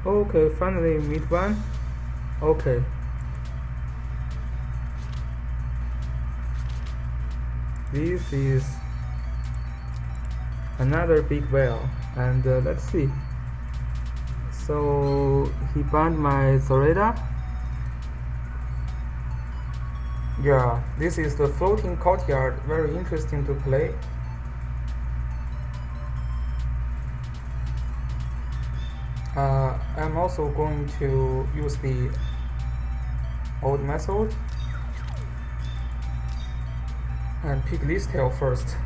Okay, finally meet one. Okay. This is another big whale, and let's see. So he banned my Zoreda. Yeah, this is the floating courtyard, very interesting to play. I'm also going to use the old method and pick this tail first.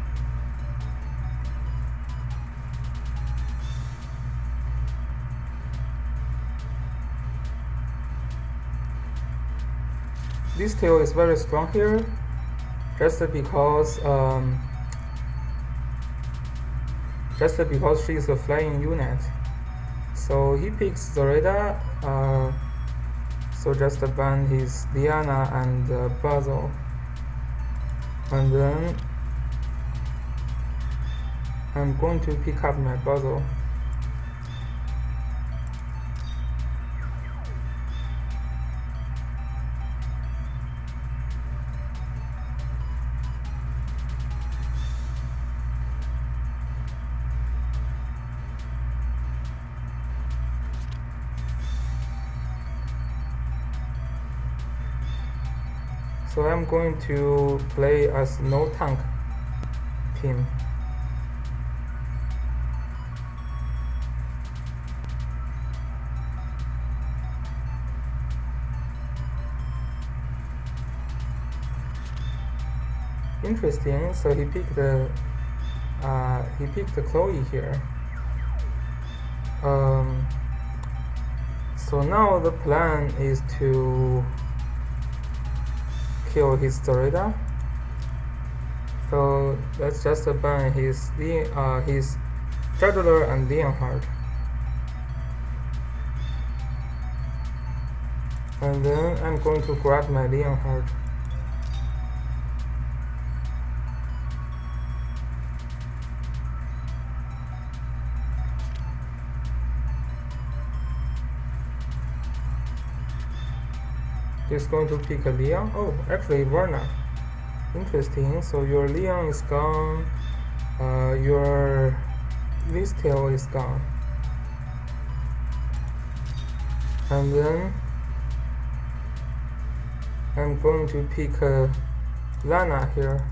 This tail is very strong here, just because she is a flying unit. So he picks Zoreda, so just ban his Diana and Basil, and then I'm going to pick up my Basil. So I'm going to play as no tank team. Interesting. So he picked Chloe here. So now the plan is to kill his Dorita. So let's just ban his Juggler and Leonhard. And then I'm going to grab my Leonhard. He's going to pick a Leon. Oh, actually Varna. Interesting. So your Leon is gone. Your Listel is gone. And then I'm going to pick Lana here.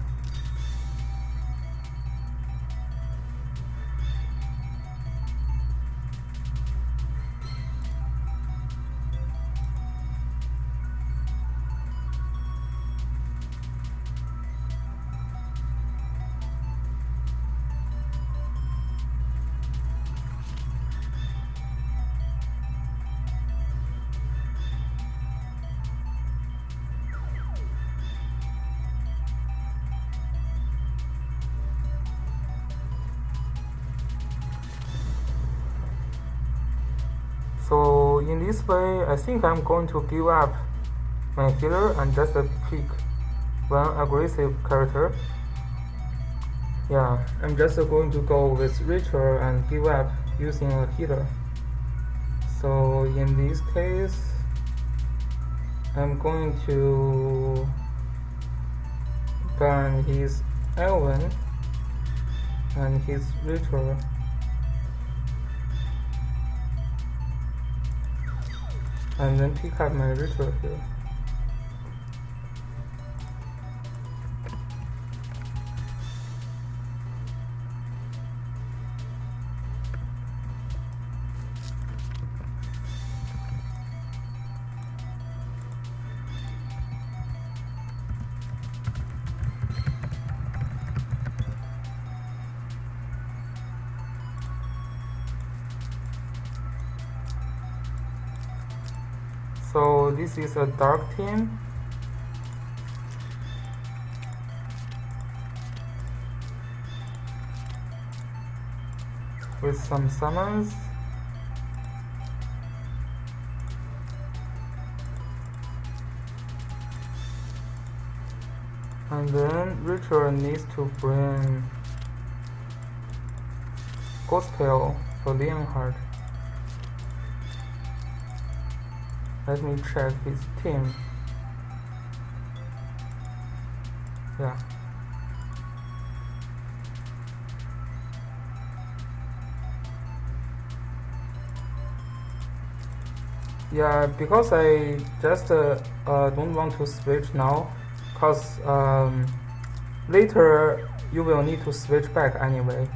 So in this way, I think I'm going to give up my healer and just pick one aggressive character. Yeah, I'm just going to go with Rachel and give up using a healer. So in this case, I'm going to ban his Elven and his Rachel. And then pick up my Rachel here. So this is a dark team. With some summons. And then Ritual needs to bring Gospel for Leonhard. Let me check his team. Yeah. Yeah, because I just don't want to switch now, cause later you will need to switch back anyway.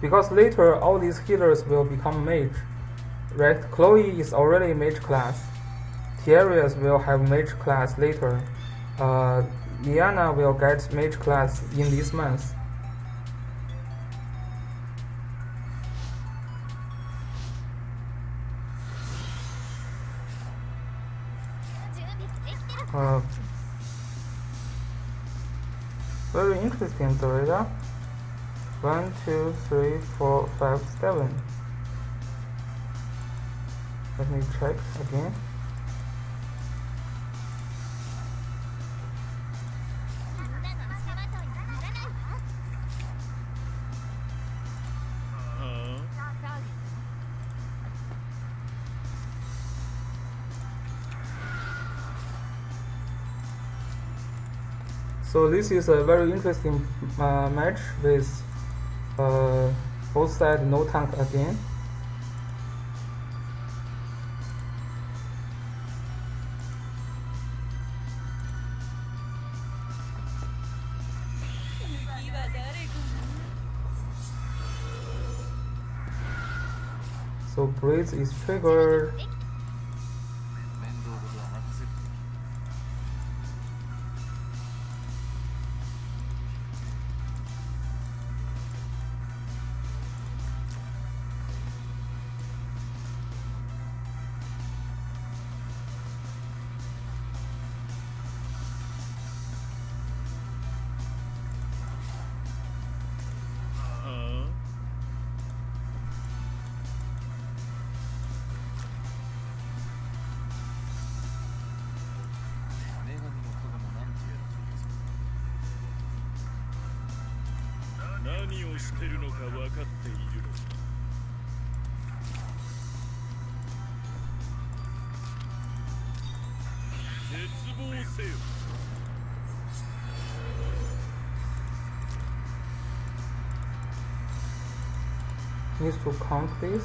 Because later all these healers will become mage, right? Chloe is already mage class. Tiarius will have mage class later. Liana will get mage class in this month. Very interesting, Dorita. 1, 2, 3, 4, 5, 7. Let me check again. So this is a very interesting match with both sides no tank again. So breeze is triggered. Needs to count this.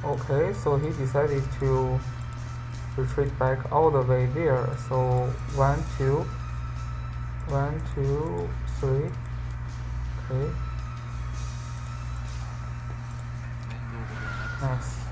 Okay, so he decided to retreat back all the way there. So 1, 2, 1, 2, 3. Okay. Nice.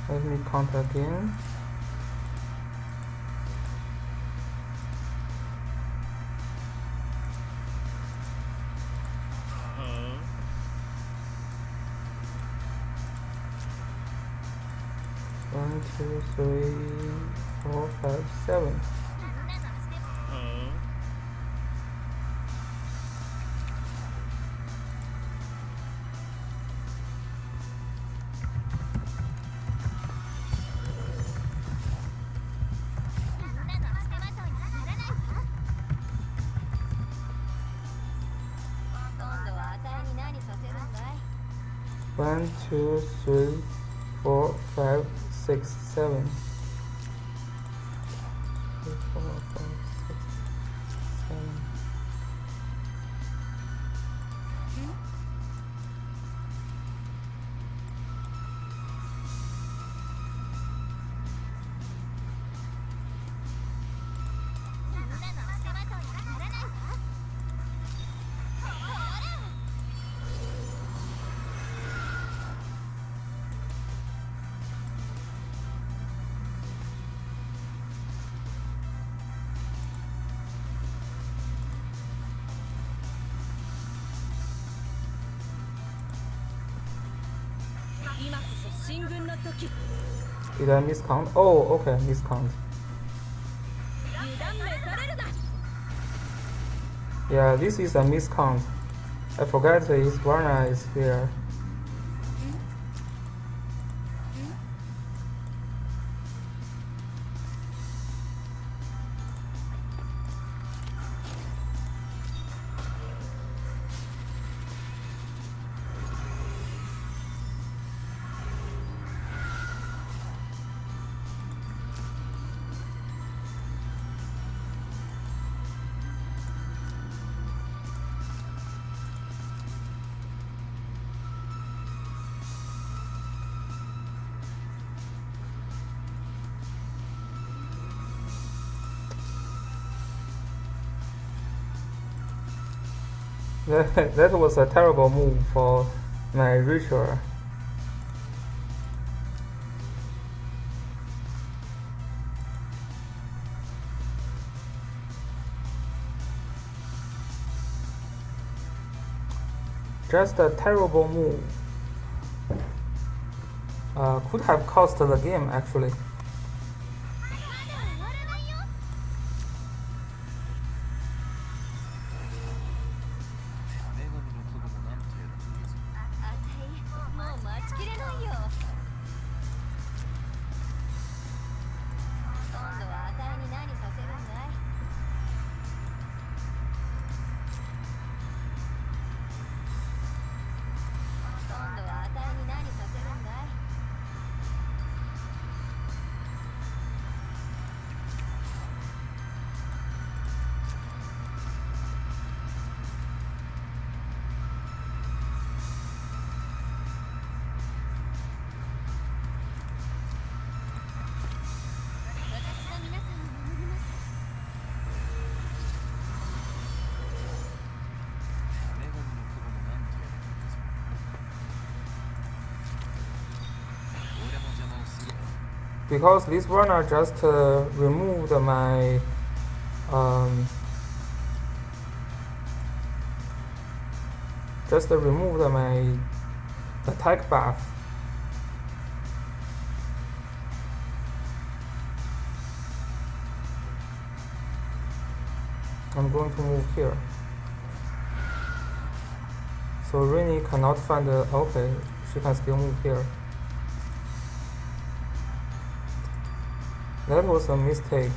Let me count again. One, two, three, 4, 5, 7. One, two, three, 4, 5, 6, 7. 3, 4, 5, 6, 7. Did I miscount? Oh, okay, miscount. Yeah, this is a miscount. I forgot his Varna is here. That was a terrible move for my ritual. Just a terrible move. Could have cost the game actually. Because this runner just removed my attack buff. I'm going to move here. So Rini cannot find the okay, she can still move here. That was a mistake.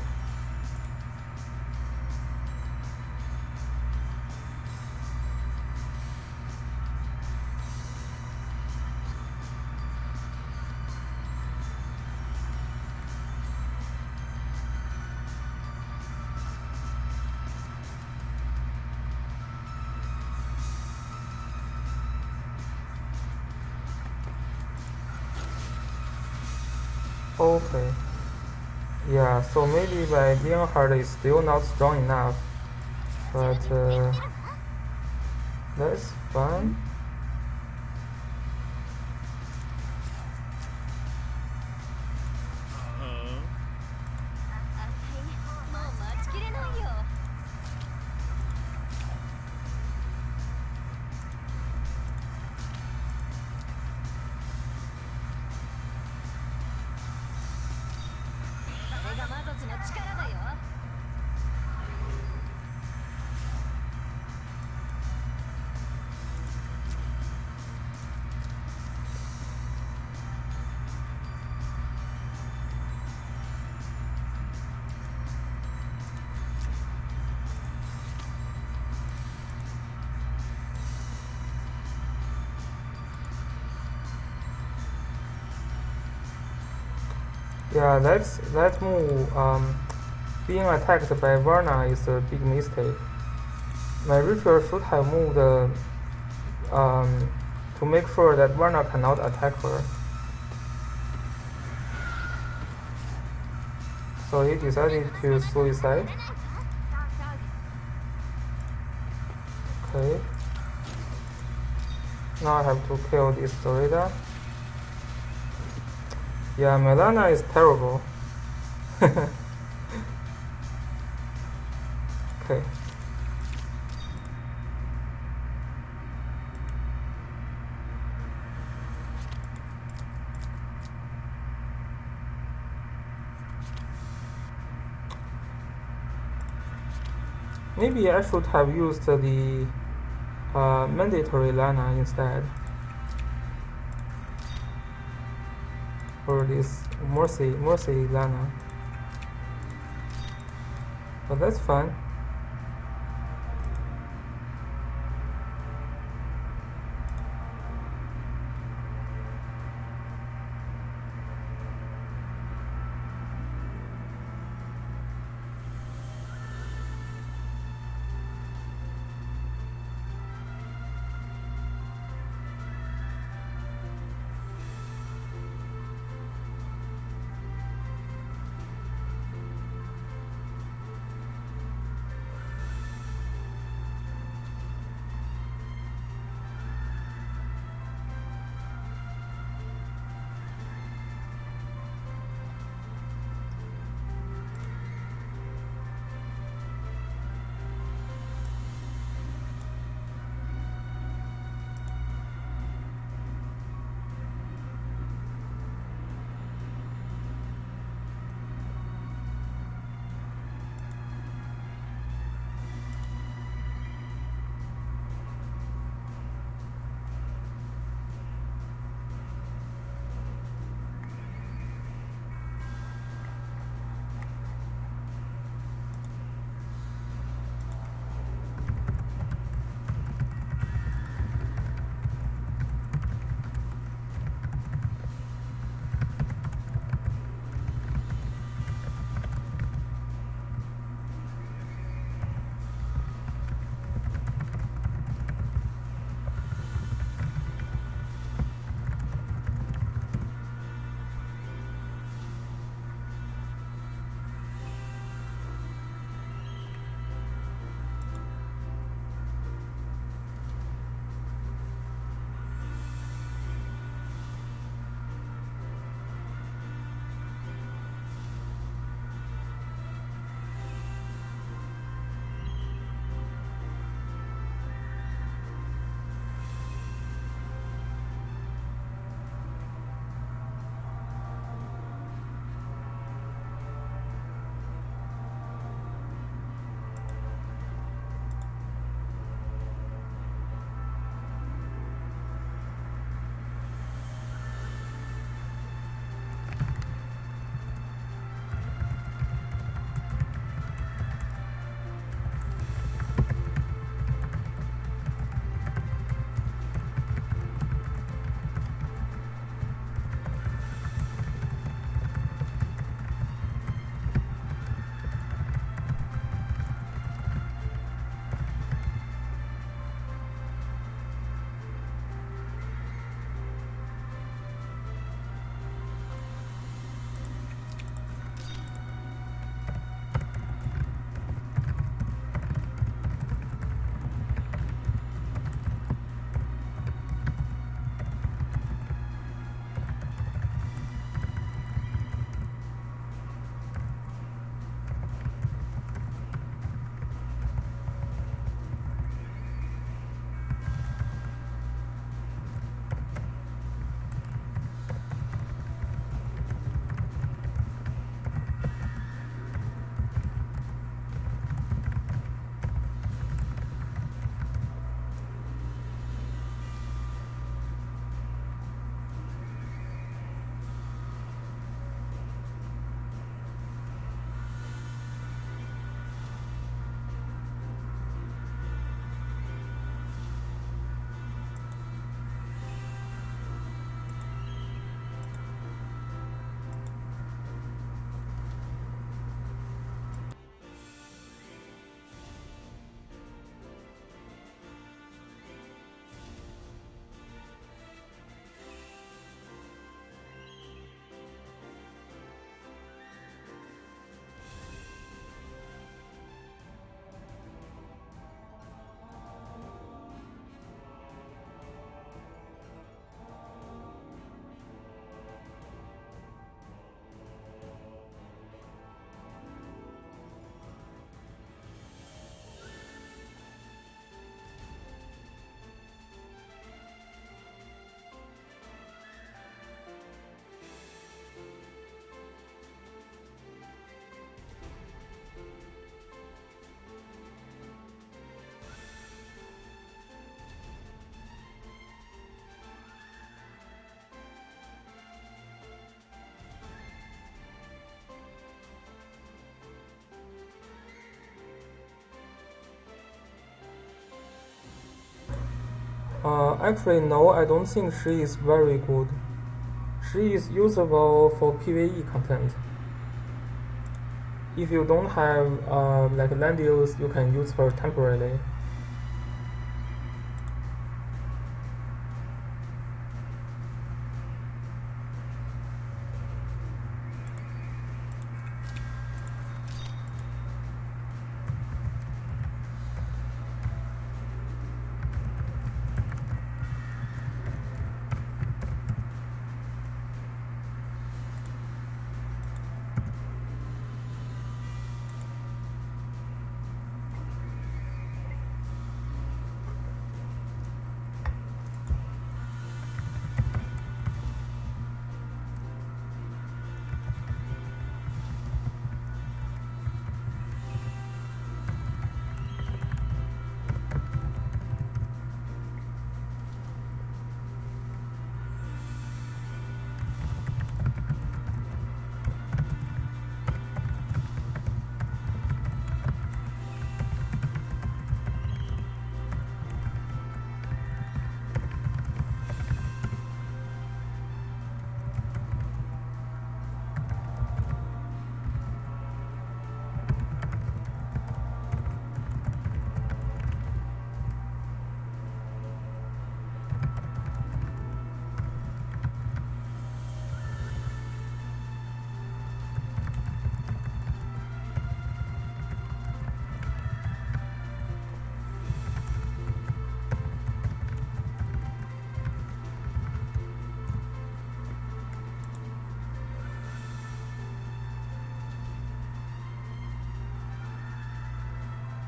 Okay. Yeah, so maybe my Leonhard is still not strong enough, but that's fine. Yeah, that move. Being attacked by Varna is a big mistake. My ritual should have moved to make sure that Varna cannot attack her. So he decided to suicide. Okay. Now I have to kill this Dorita. Yeah, Melana is terrible. Okay. Maybe I should have used the mandatory Lana instead, or this Mercy Lana, but that's fine. Actually, no, I don't think she is very good. She is usable for PvE content. If you don't have like land use, you can use her temporarily.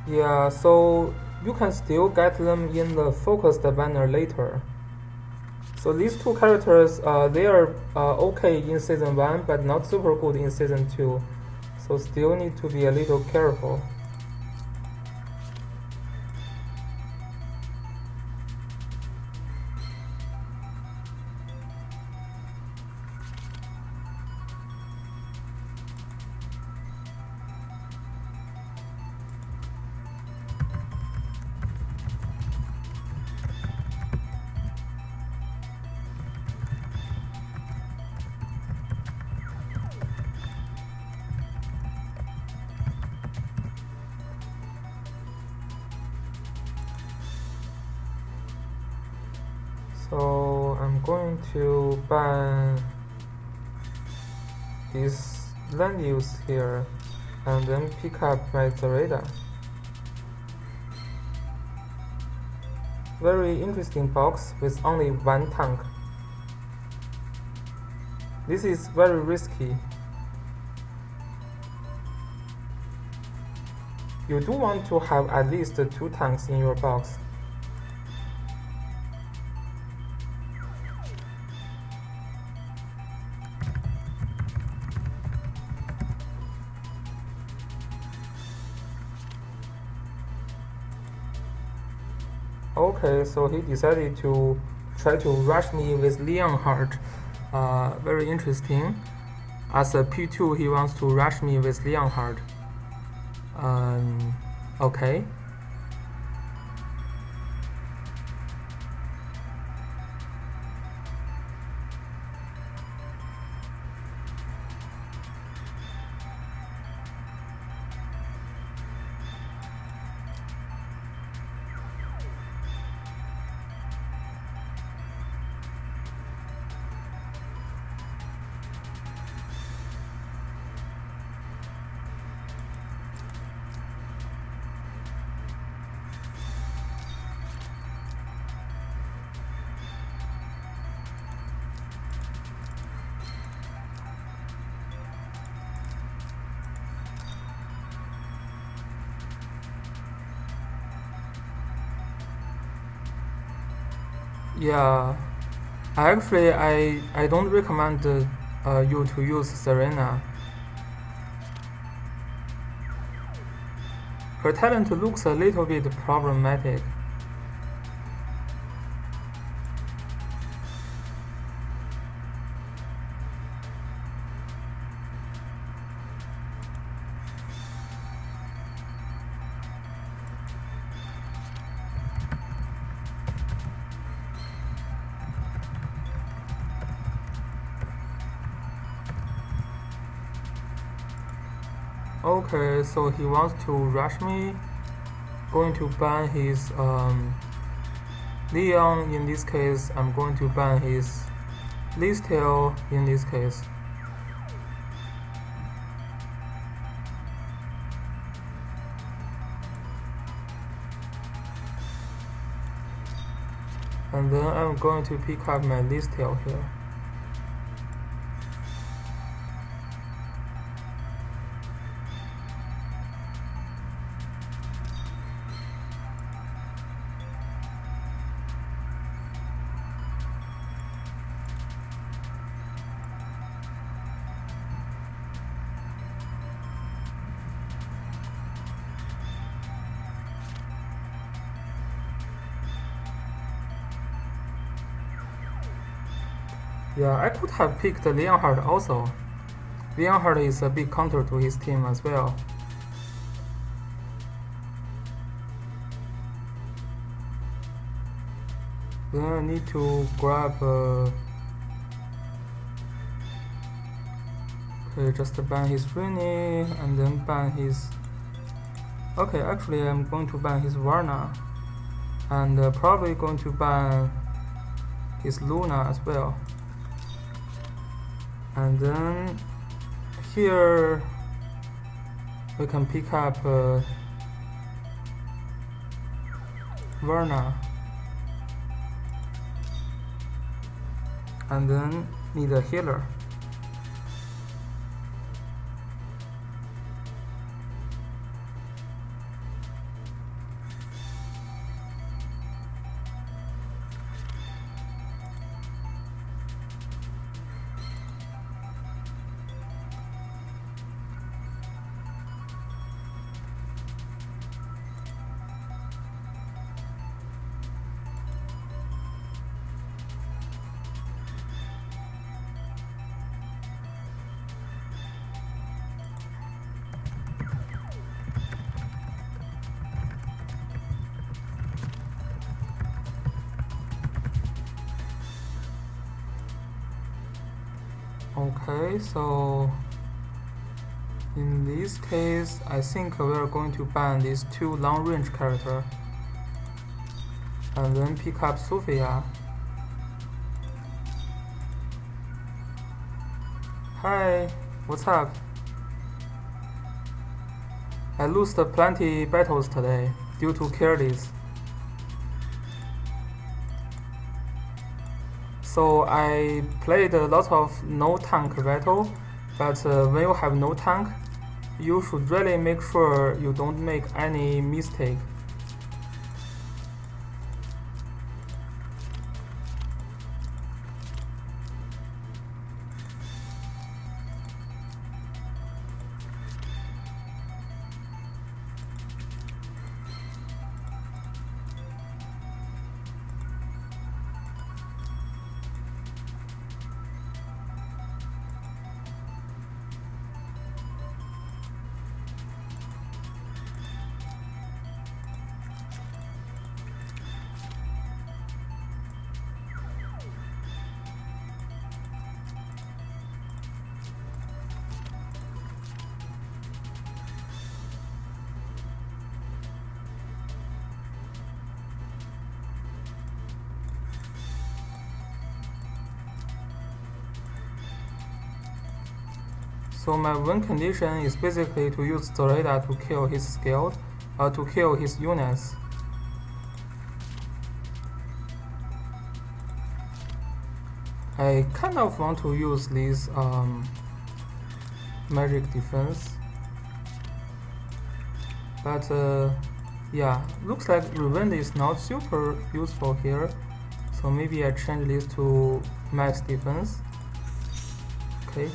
Yeah, so you can still get them in the focused banner later. So these two characters, they are okay in season 1, but not super good in season 2. So still need to be a little careful. So I'm going to ban this land use here and then pick up my Zareda. Very interesting box with only one tank. This is very risky. You do want to have at least 2 tanks in your box. Okay, so he decided to try to rush me with Leonhardt. Very interesting. As a P2, he wants to rush me with Leonhardt. Okay. Yeah, actually, I don't recommend you to use Serena. Her talent looks a little bit problematic. Okay, so he wants to rush me. Going to ban his Leon in this case. I'm going to ban his Listel in this case. And then I'm going to pick up my Listel here. Yeah, I could have picked Leonhardt also. Leonhardt is a big counter to his team as well. Then I need to grab okay, just ban his Rini and then ban his okay, actually I'm going to ban his Varna and probably going to ban his Luna as well. And then here we can pick up Varna and then need a healer. Okay, so in this case, I think we are going to ban these two long-range characters and then pick up Sophia. Hi, what's up? I lost plenty battles today due to carries. So I played a lot of no tank battle, but when you have no tank, you should really make sure you don't make any mistake. So my win condition is basically to use Zoreda to kill his skills, or to kill his units. I kind of want to use this magic defense, but yeah, looks like Revenge is not super useful here, so maybe I change this to max defense. Okay.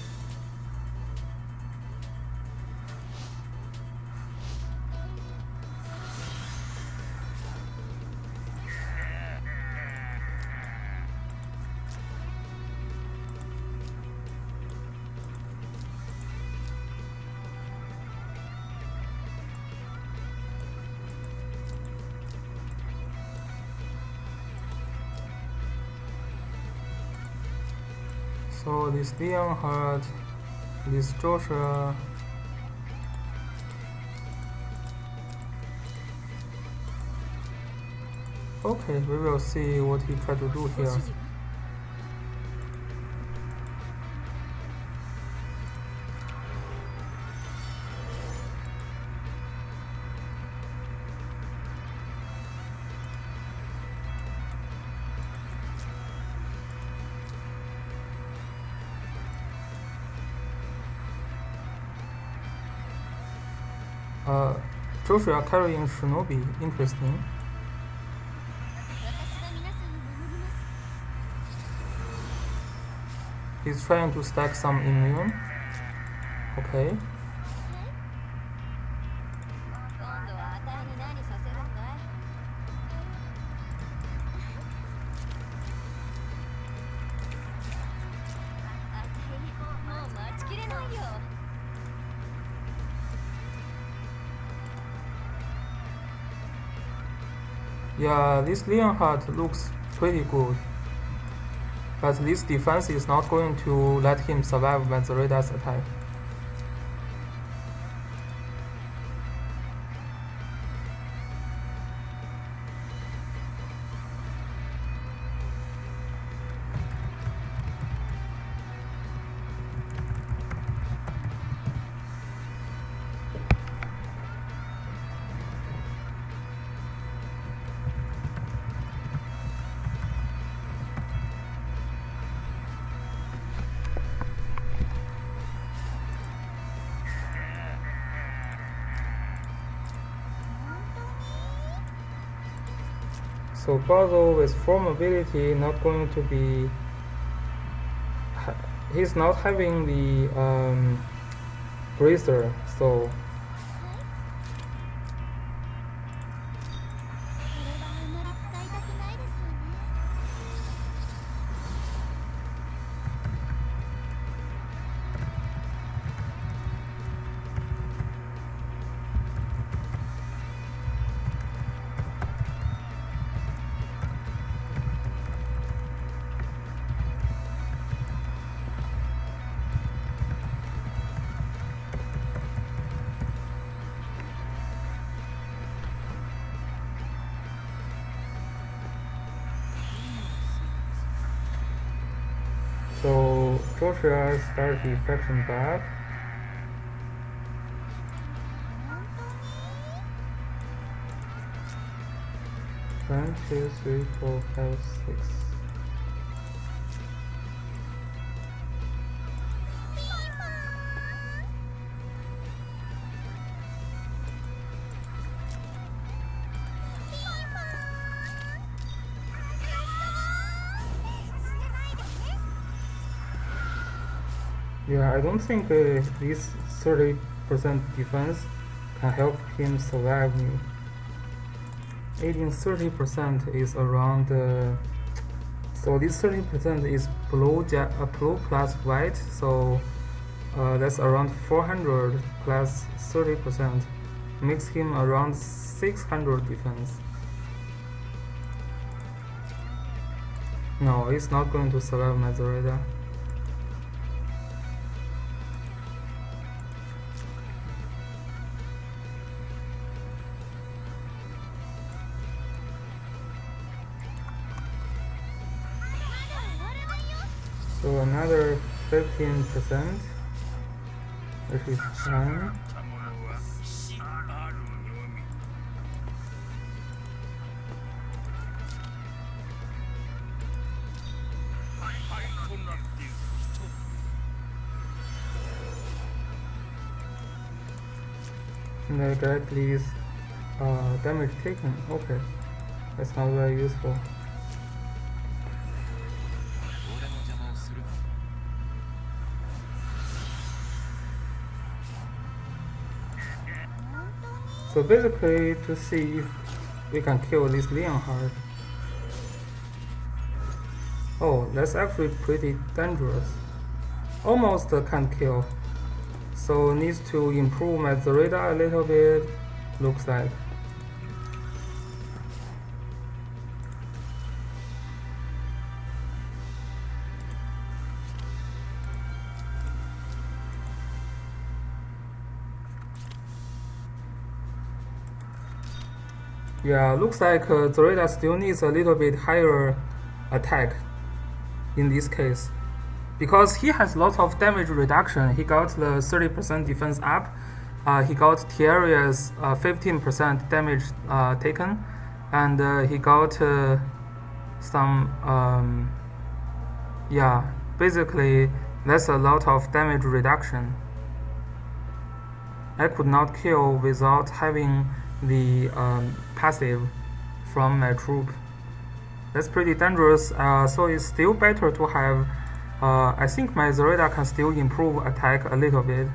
So this Leonhardt, this Joshua, Okay, we will see what he tried to do here. Joshua carrying Shinobi, interesting. He's trying to stack some immune. Okay. Yeah, this Leonhardt looks pretty good. But this defense is not going to let him survive Mazarada's attack. So Bazo with full mobility not going to be. He's not having the bracer, so. So Joshua starts the faction buff. One, two, three, four, five, six. Yeah, I don't think this 30% defense can help him survive me. 30% is around. So this 30% is blue plus white. So that's around 400 plus 30%. Makes him around 600 defense. No, it's not going to survive Mazarada. So another 15%, which is fine. And I get these damage taken. Okay, that's not very useful. So basically, to see if we can kill this Leonhardt. Oh, that's actually pretty dangerous. Almost can kill. So needs to improve Mazarada a little bit, looks like. Yeah, looks like Zoreda still needs a little bit higher attack in this case. Because he has lots of damage reduction. He got the 30% defense up. He got Tierra's 15% damage taken. And he got some, yeah, basically that's a lot of damage reduction. I could not kill without having the passive from my troop. That's pretty dangerous, so it's still better to have. I think my Zoreda can still improve attack a little bit.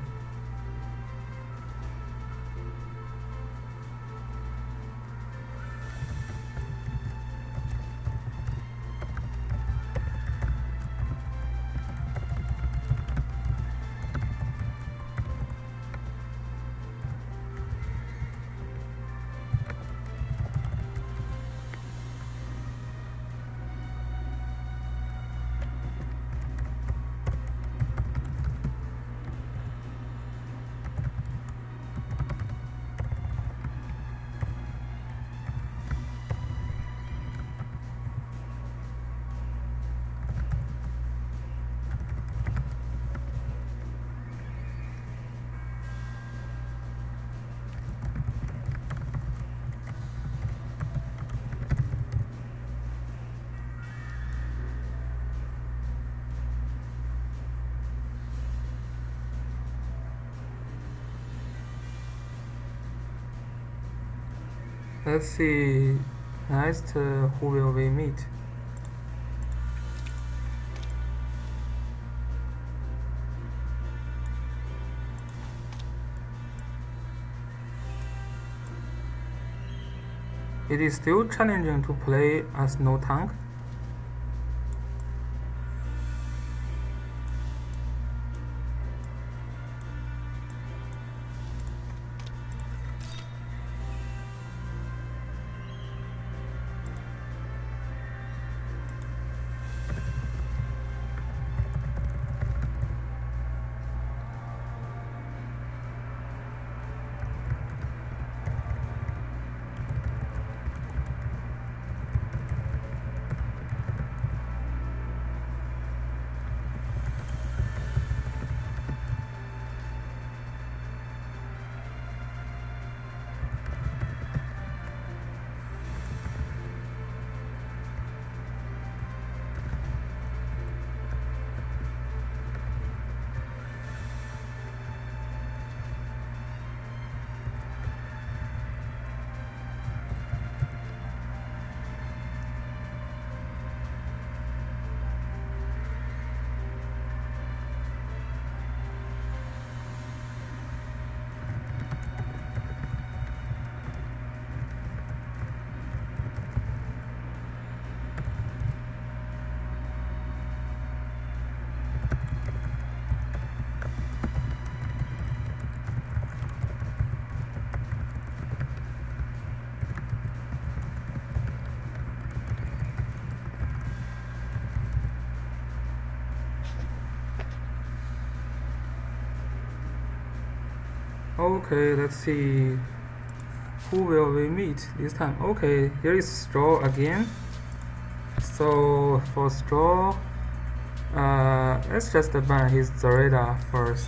Let's see, next who will we meet? It is still challenging to play as no tank. Okay, let's see. Who will we meet this time? Okay, here is Straw again. So for Straw, let's just ban his Zoreda first.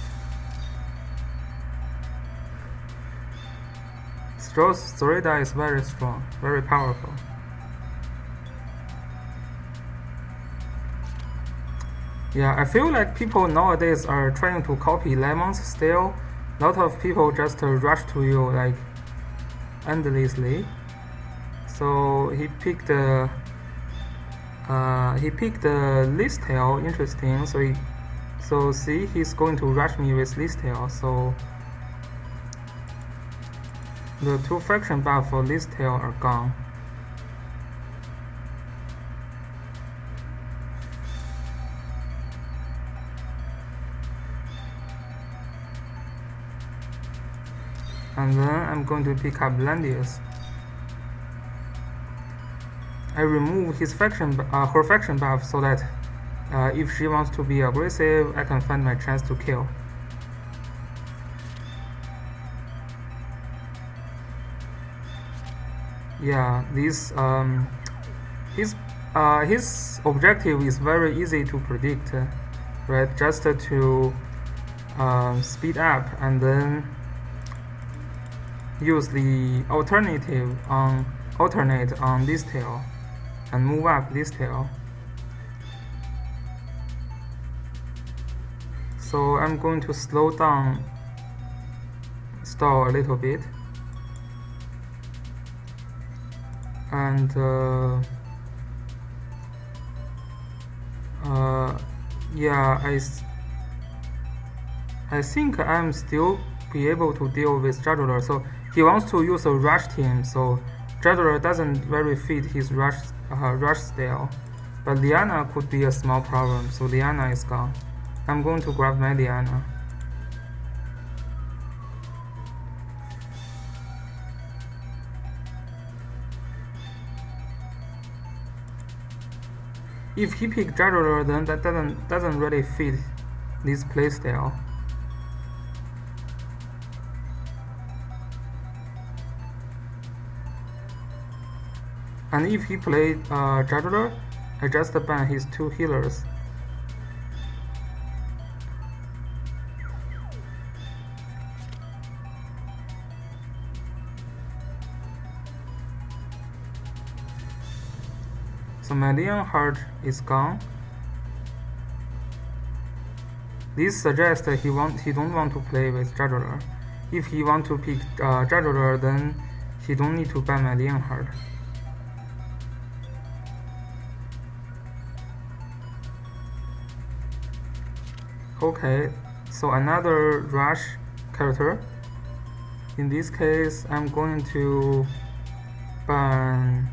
Straw's Zoreda is very strong, very powerful. Yeah, I feel like people nowadays are trying to copy Lemon's style. A lot of people just rush to you like endlessly. So he picked the List Tail. Interesting. So see, he's going to rush me with List Tail. So the 2 faction buff for List Tail are gone. And then I'm going to pick up Landius. I remove his her faction buff so that if she wants to be aggressive, I can find my chance to kill. Yeah, this his his objective is very easy to predict, right? Just to speed up and then use the alternate on this tail and move up this tail. So I'm going to slow down stall a little bit, and yeah, I think I'm still be able to deal with Juggler. So he wants to use a rush team, so Juggler doesn't very fit his rush style. But Liana could be a small problem, so Liana is gone. I'm going to grab my Liana. If he picked Juggler, then that doesn't really fit this playstyle. And if he played Juggler, I just ban his 2 healers. So my Leon heart is gone. This suggests that he don't want to play with Juggler. If he want to pick Juggler, then he don't need to ban my Leon heart. Okay, so another rush character. In this case, I'm going to ban.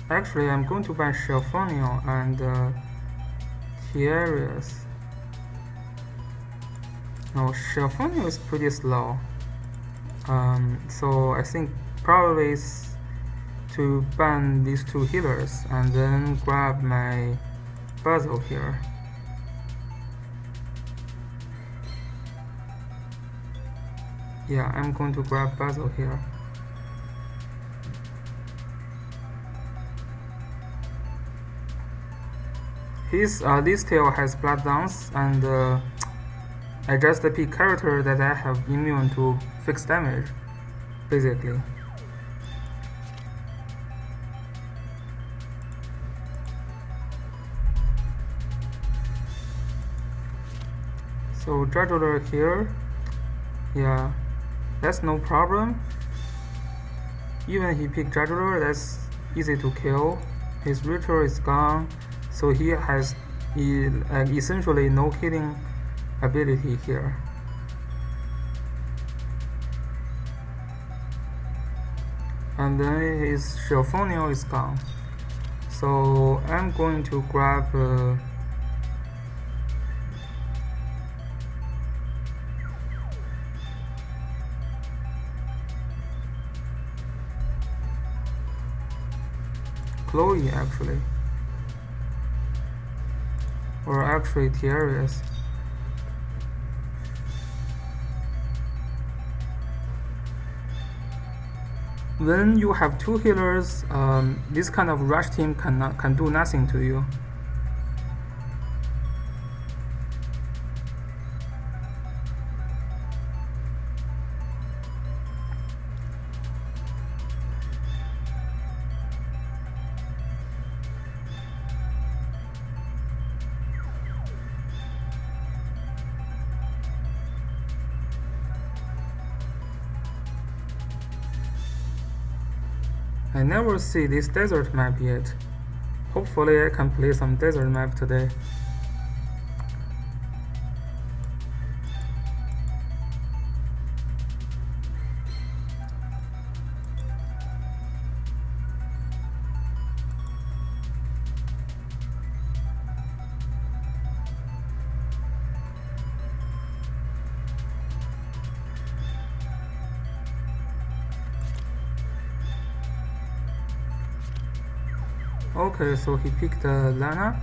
Actually, I'm going to ban Shelfonio and Tiarius. No, Shelfonio is pretty slow. So I think probably is to ban these 2 healers and then grab my Basil here. Yeah, I'm going to grab Basil here. This tail has blood dance, and I just pick character that I have immune to fixed damage, basically. So Juggler here, yeah, that's no problem. Even he picked Juggler, that's easy to kill. His ritual is gone, so he has essentially no killing ability here. And then his Shelfonio is gone. So I'm going to grab Chloe actually, or actually Tiarius. When you have 2 healers, this kind of rush team can do nothing to you. I never see this desert map yet. Hopefully I can play some desert map today. Okay, so he picked Lana.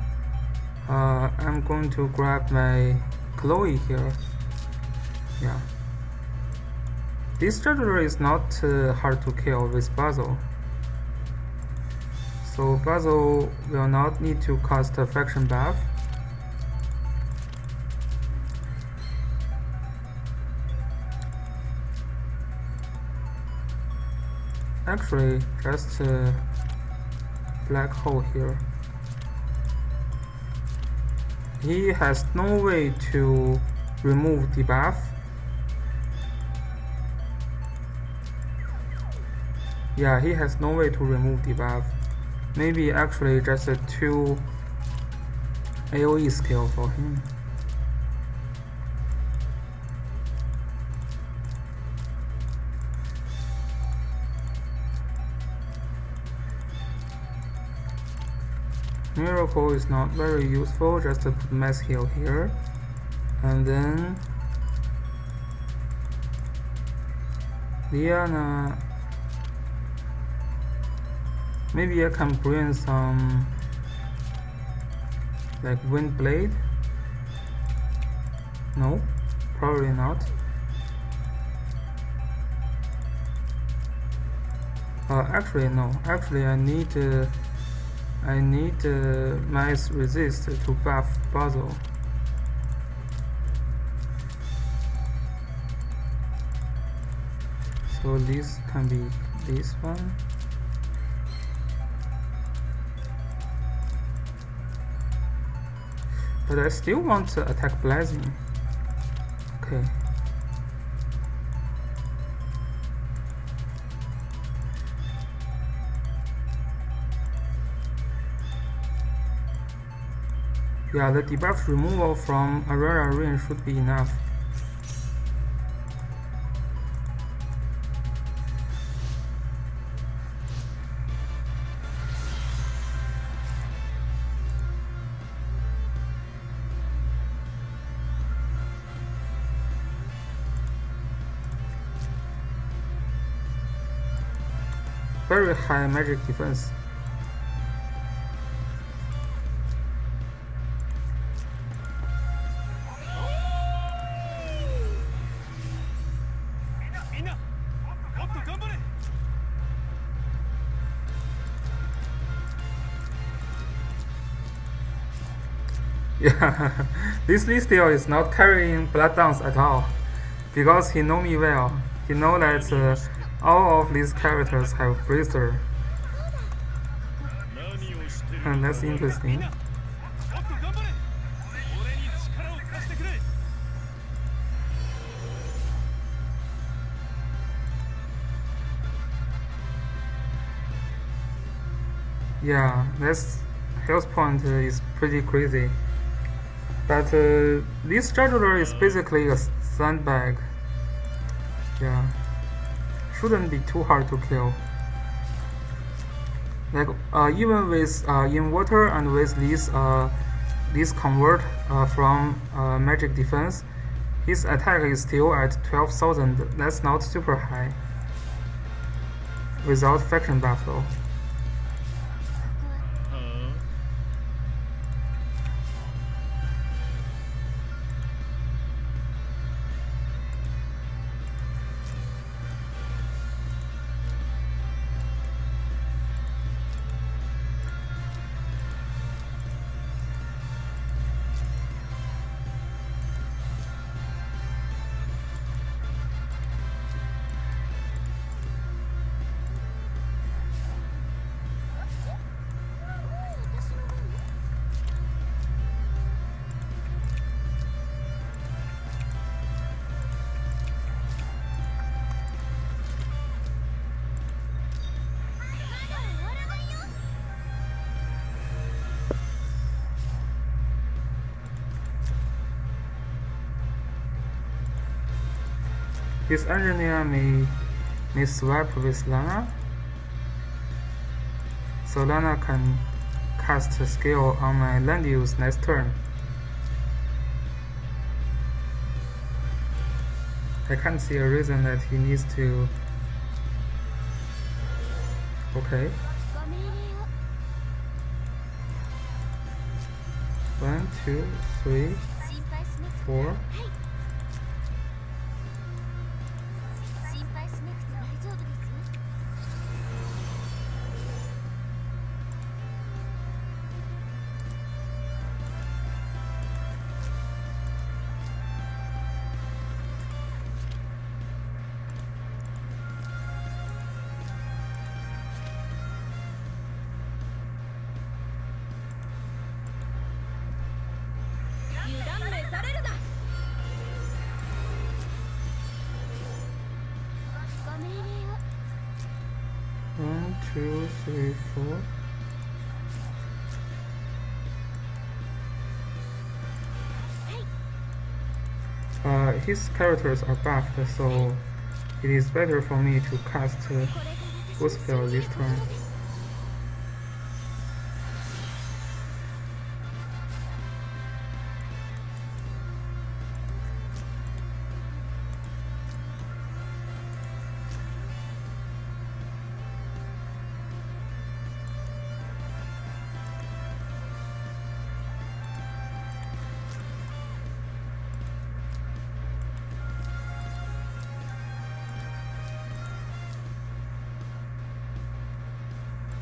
I'm going to grab my Chloe here. Yeah. This scheduler is not hard to kill with Basil. So Basil will not need to cast a faction buff. Actually, just a black hole here. He has no way to remove debuff. Yeah, he has no way to remove debuff. Maybe actually just a 2 AoE skill for him. Miracle is not very useful, just to put mass heal here. And then Diana, maybe I can bring some like wind blade. No, probably not. Actually no, actually I need mass resist to buff Basil. So this can be this one. But I still want to attack Blazing. Okay. Yeah, the debuff removal from Aurora range should be enough. Very high magic defense. Yeah, this Listio is not carrying blood dance at all, because he know me well. He know that all of these characters have Bracer. And that's interesting. Yeah, this health point is pretty crazy. But this scheduler is basically a sandbag. Yeah, shouldn't be too hard to kill. Like even with in water and with this convert from magic defense, his attack is still at 12,000. That's not super high. Without faction buff though. This engineer may swap with Lana, so Lana can cast a skill on my land use next turn. I can't see a reason that he needs to. Okay. 1, 2, 3, 4. 2, 3, 4. His characters are buffed, so it is better for me to cast full spell this turn.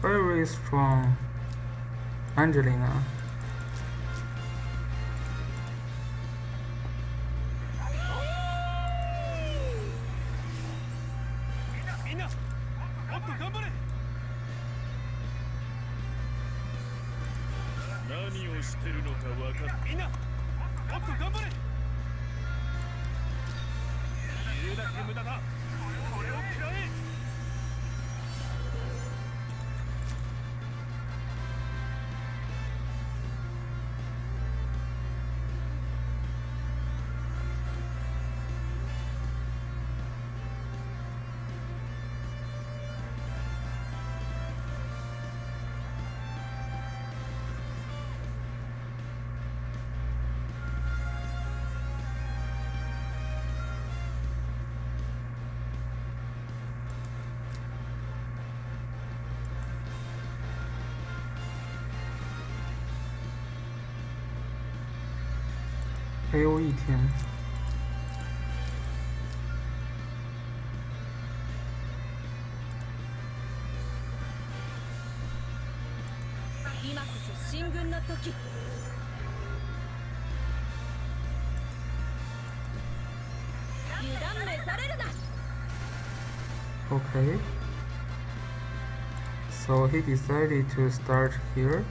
Very strong Angelina. AOE 天。今こそ進軍の時。油断めされるな。 Okay. So he decided to start here.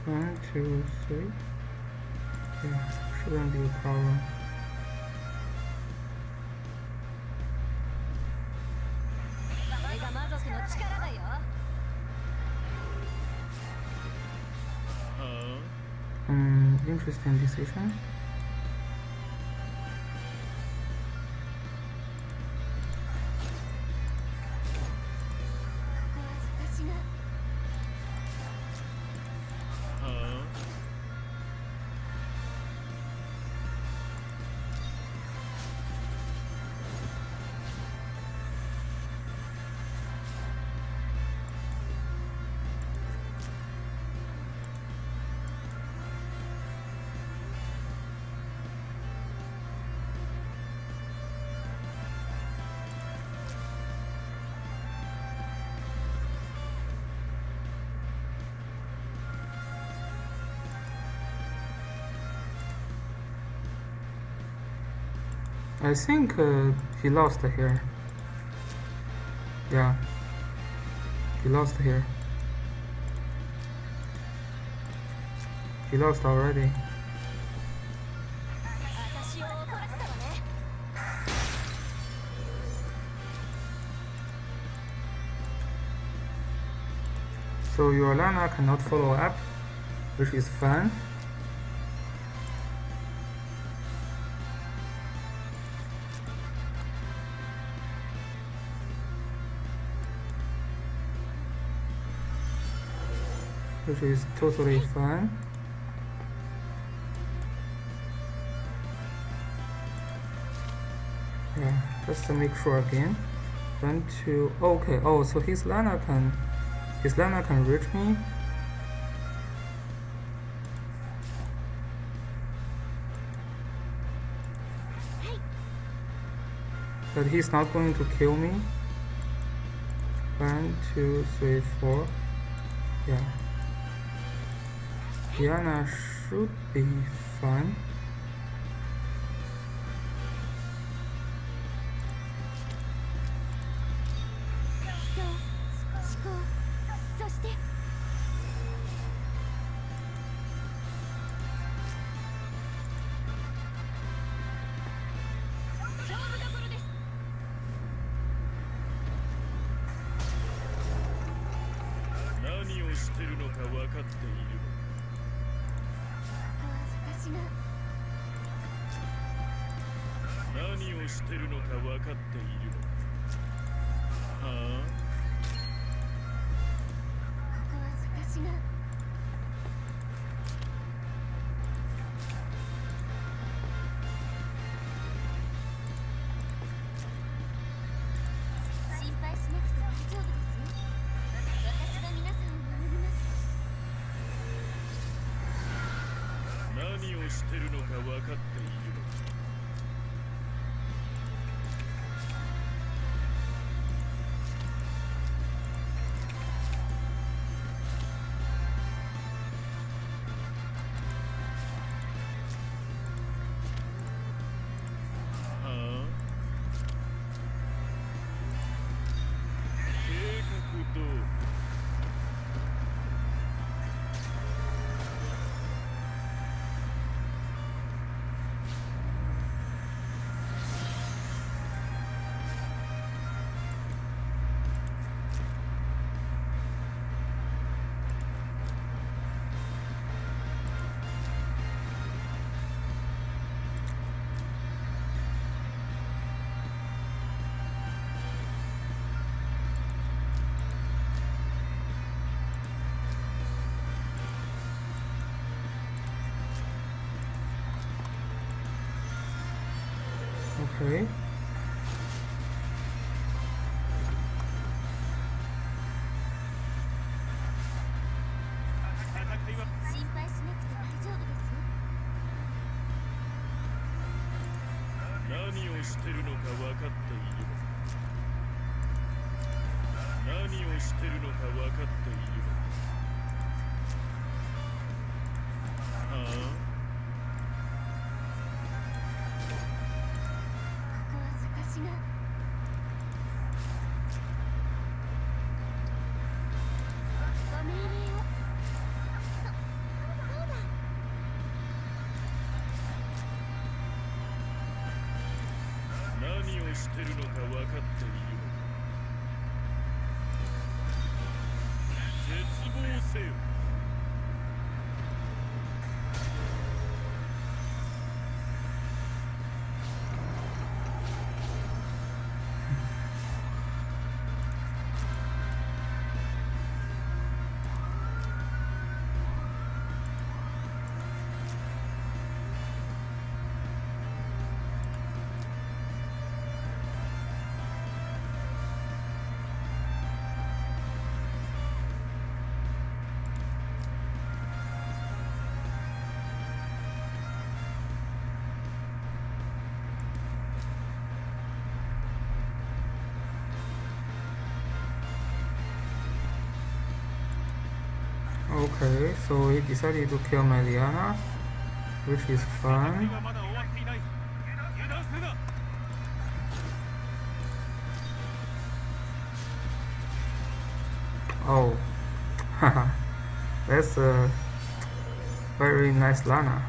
One, two, three. Yeah, shouldn't be a problem. Interesting decision. I think he lost here. Yeah, he lost here. He lost already. So your Lana cannot follow up, which is fine. which is totally fine. Yeah, just to make sure again. 1, 2. Okay. Oh, so his Lana can reach me. But he's not going to kill me. 1, 2, 3, 4. Yeah. Diana should be fine. Okay. Okay, so he decided to kill my Diana, which is fine. Oh, haha, that's a very nice Lana.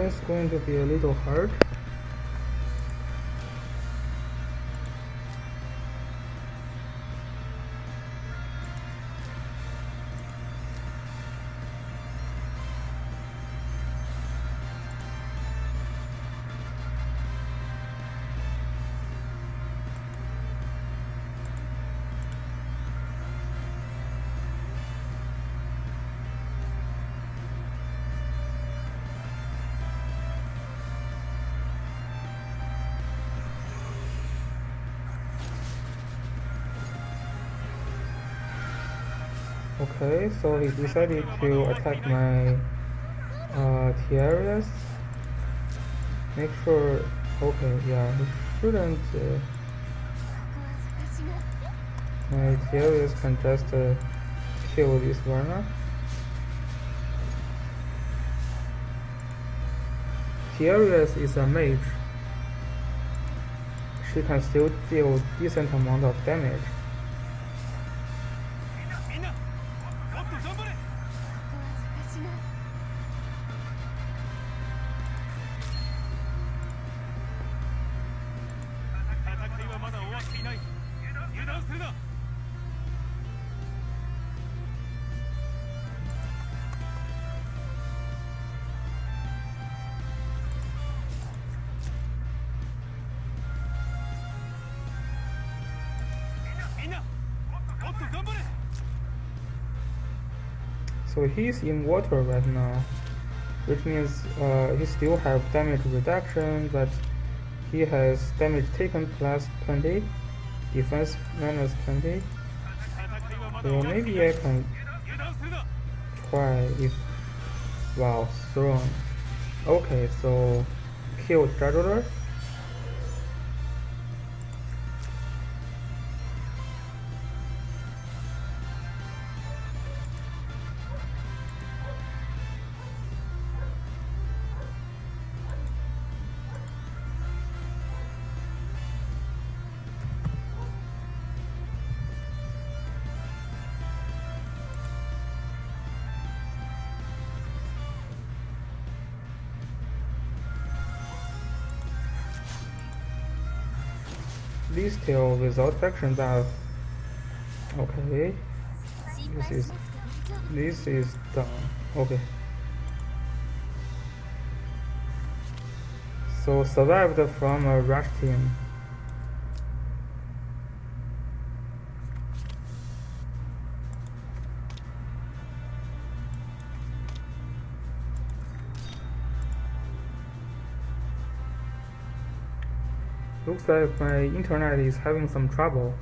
It's going to be a little hard. Okay, so he decided to attack my tiaras. Make sure. Okay, yeah, he shouldn't. My tiaras can just kill this Varna. Tiaras is a mage. She can still deal decent amount of damage. So he's in water right now, which means he still have damage reduction, but he has damage taken plus 20, defense minus 20. So maybe I can try if... Wow, thrown. Okay, so kill Straddler. This tail without faction buff. Okay, this is done. Okay. So survived from a rush team. Looks like my internet is having some trouble.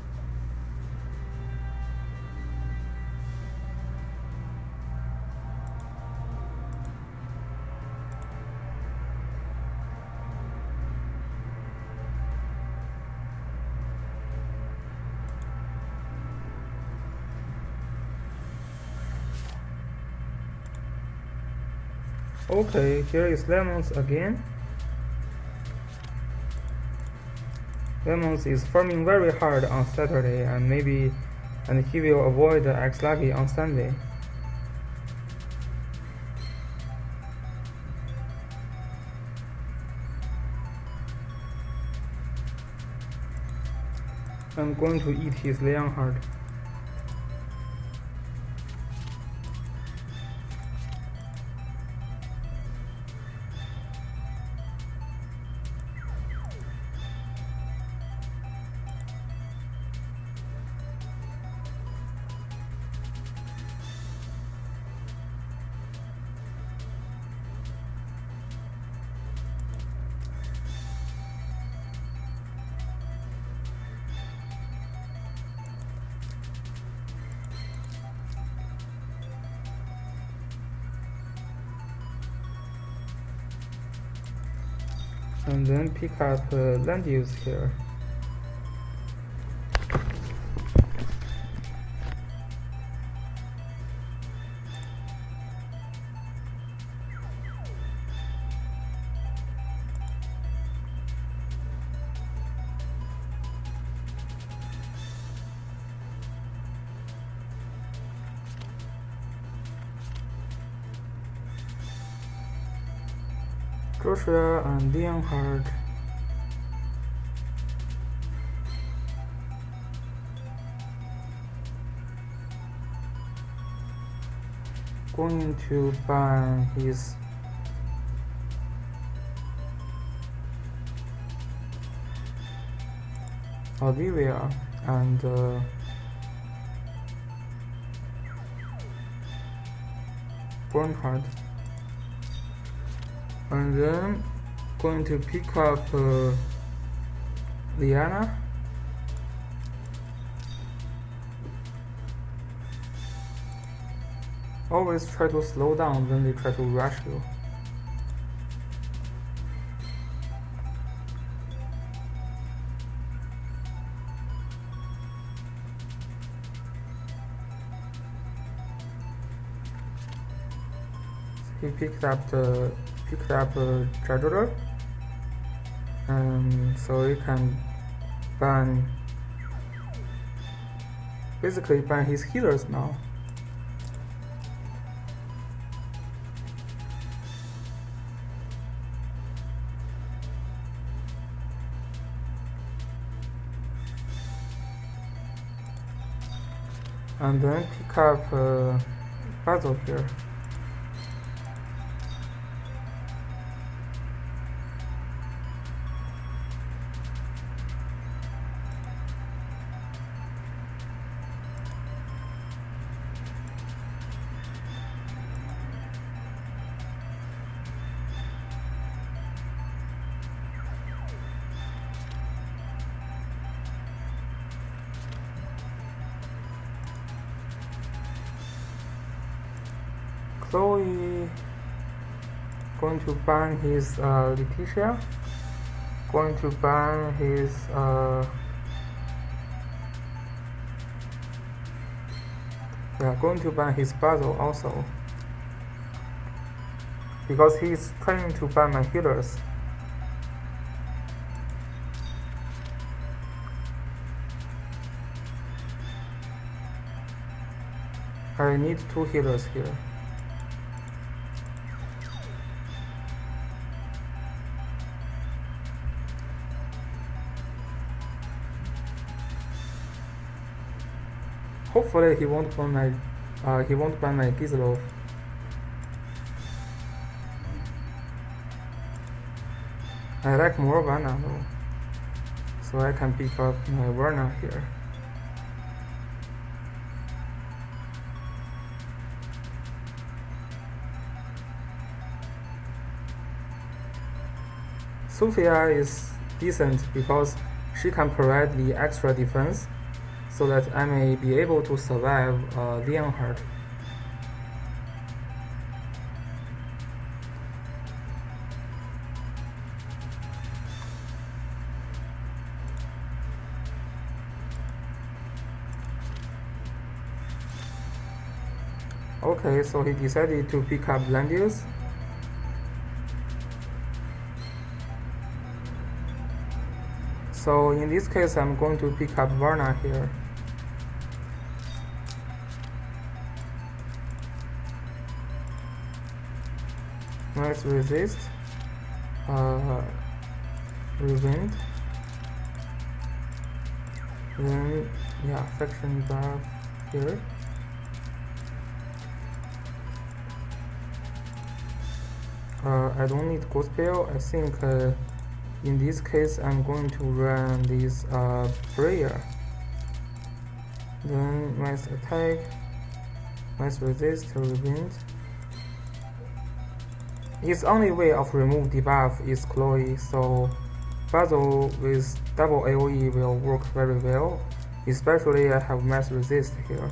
Okay, here is Lemons again. Lemons is farming very hard on Saturday and he will avoid X Lucky on Sunday. I'm going to eat his Leonhard. And then pick up land use here. Joshua and Leonhard. Going to ban his Olivia and Bernhard, and then going to pick up Liana. Always try to slow down when they try to rush you. He picked up Treasurer, and so he can basically ban his healers now. And then pick up Basil here. Chloe going to ban his Letitia, going to ban his going to ban his Basil also, because he's trying to ban my healers. I need 2 healers here. Hopefully he won't ban my Gislov. I like more Vanna though, so I can pick up my Verna here. Sophia is decent because she can provide the extra defense, so that I may be able to survive Leonhard. Okay, so he decided to pick up Landius. So in this case, I'm going to pick up Varna here. Let's resist. Rewind. Then, yeah, faction buff here. I don't need Gospel. I think in this case I'm going to run this prayer. Then mass attack, mass resist, rewind. His only way of remove debuff is Chloe, so Basil with double AoE will work very well, especially I have mass resist here.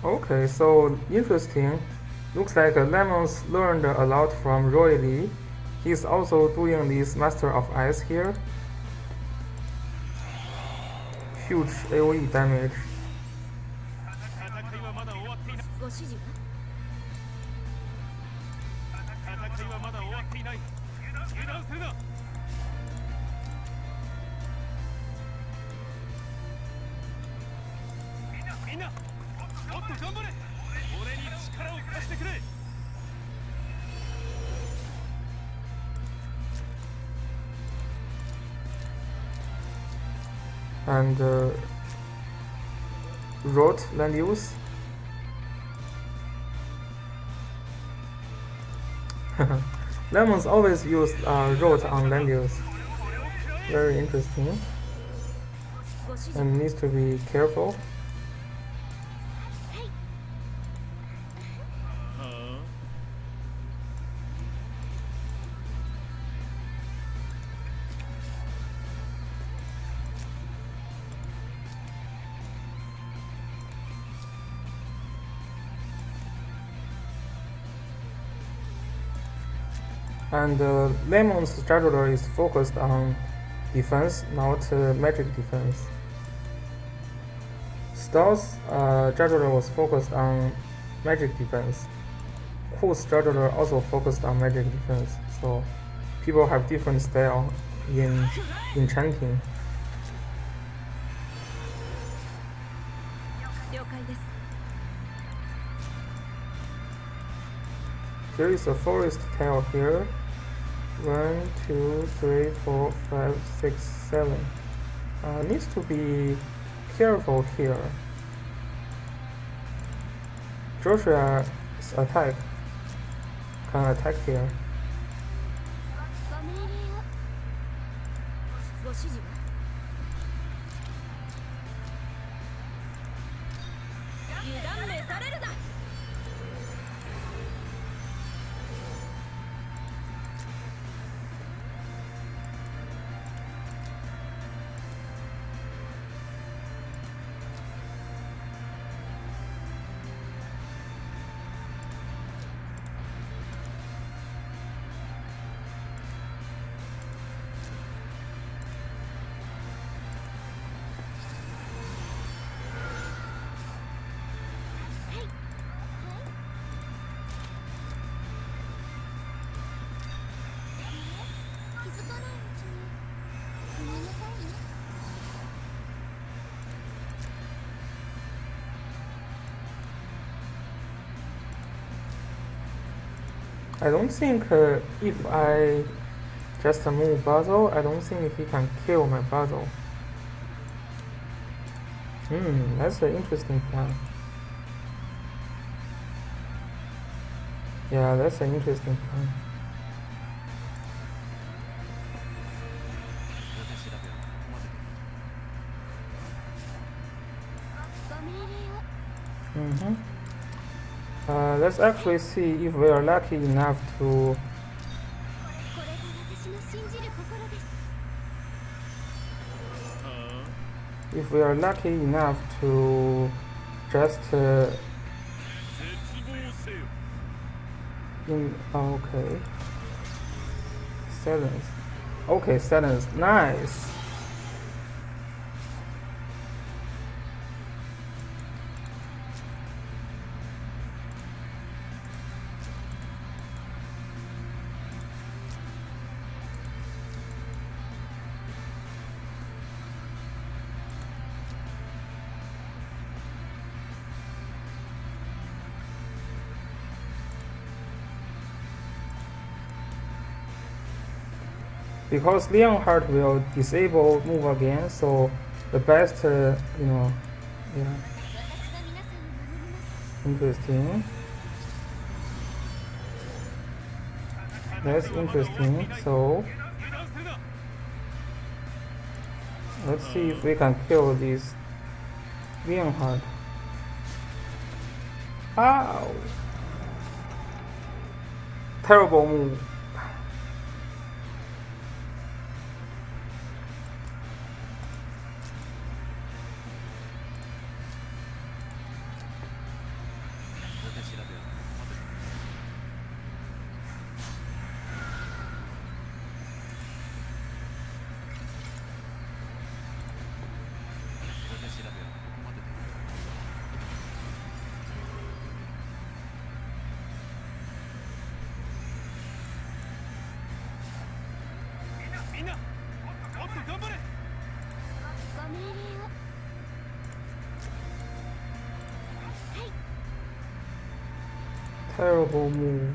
Okay, so interesting. Looks like Lemons learned a lot from Roy Lee. He's also doing this Master of Ice here. Huge AoE damage. And wrote land use. Lemons always use wrote on land use. Very interesting. And needs to be careful. And Lemon's strategy is focused on defense, not magic defense. Stout's strategy was focused on magic defense. Cool's strategy also focused on magic defense. So people have different style in enchanting. There is a forest tile here. 1, 2, 3, 4, 5, 6, 7. Needs to be careful here. Joshua's attack can attack here. I don't think if I just move Basil, I don't think he can kill my Basil. That's an interesting plan. Yeah, that's an interesting plan. Let's actually see if we are lucky enough to just okay, silence. Okay, silence. Nice. Because Leonhardt will disable move again, so the best, yeah. Interesting. That's interesting. So let's see if we can kill this Leonhardt. Ow! Terrible move. ご命令を。はい。 Terrible move.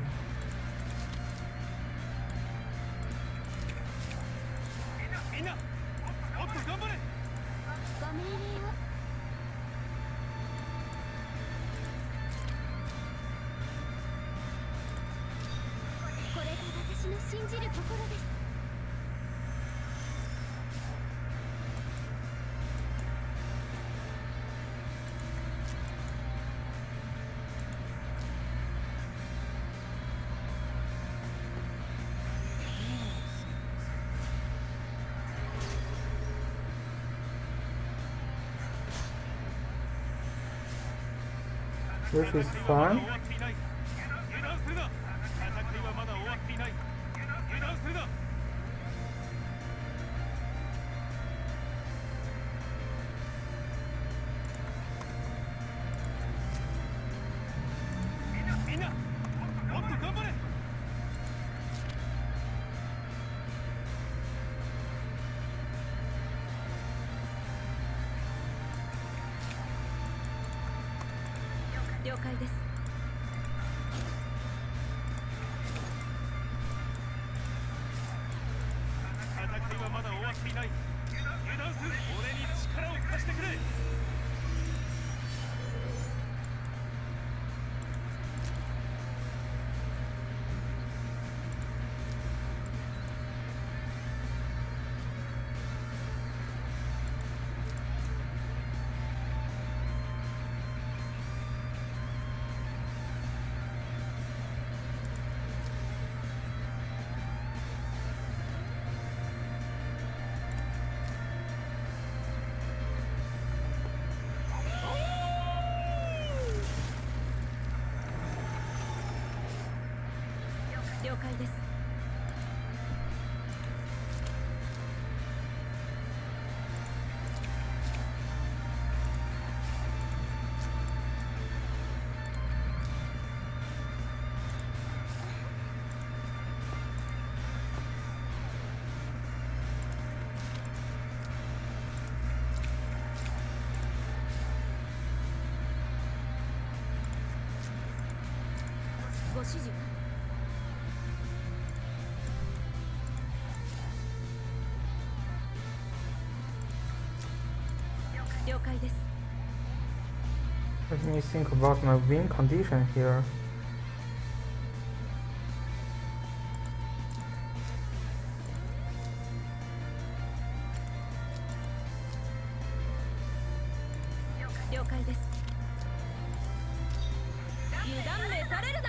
ご命令を。これが私の信じるところです。Which is fun.了解です。戦いはまだ終わっていない。油断する。俺に力を貸してくれ。了解です。ご指示は。了解です。 Let me think about my win condition here.了解です。油断めされるな。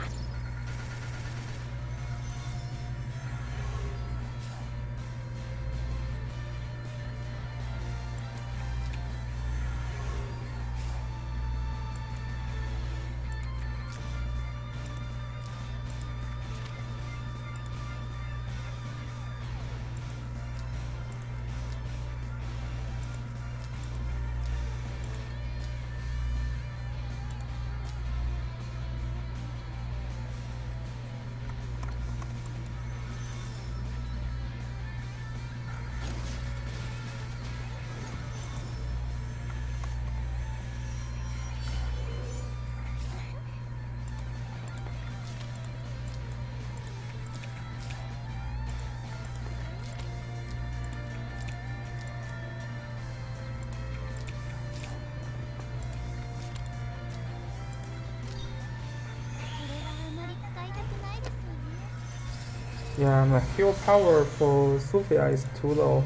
Yeah, my heal power for Sophia is too low.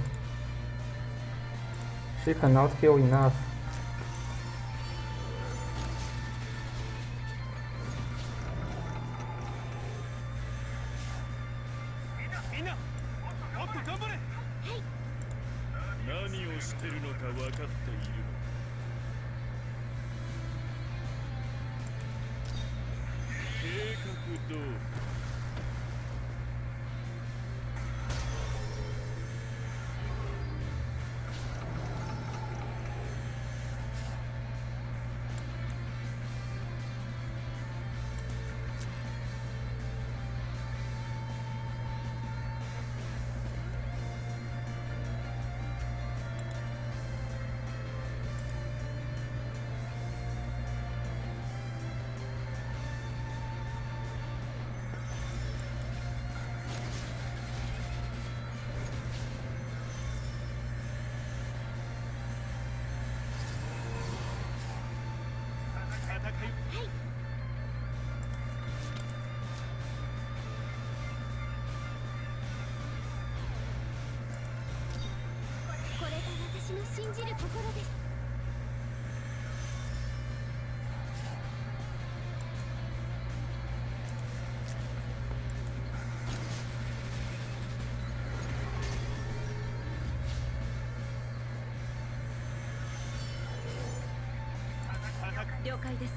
She cannot heal enough. これが私の信じる心です。了解です。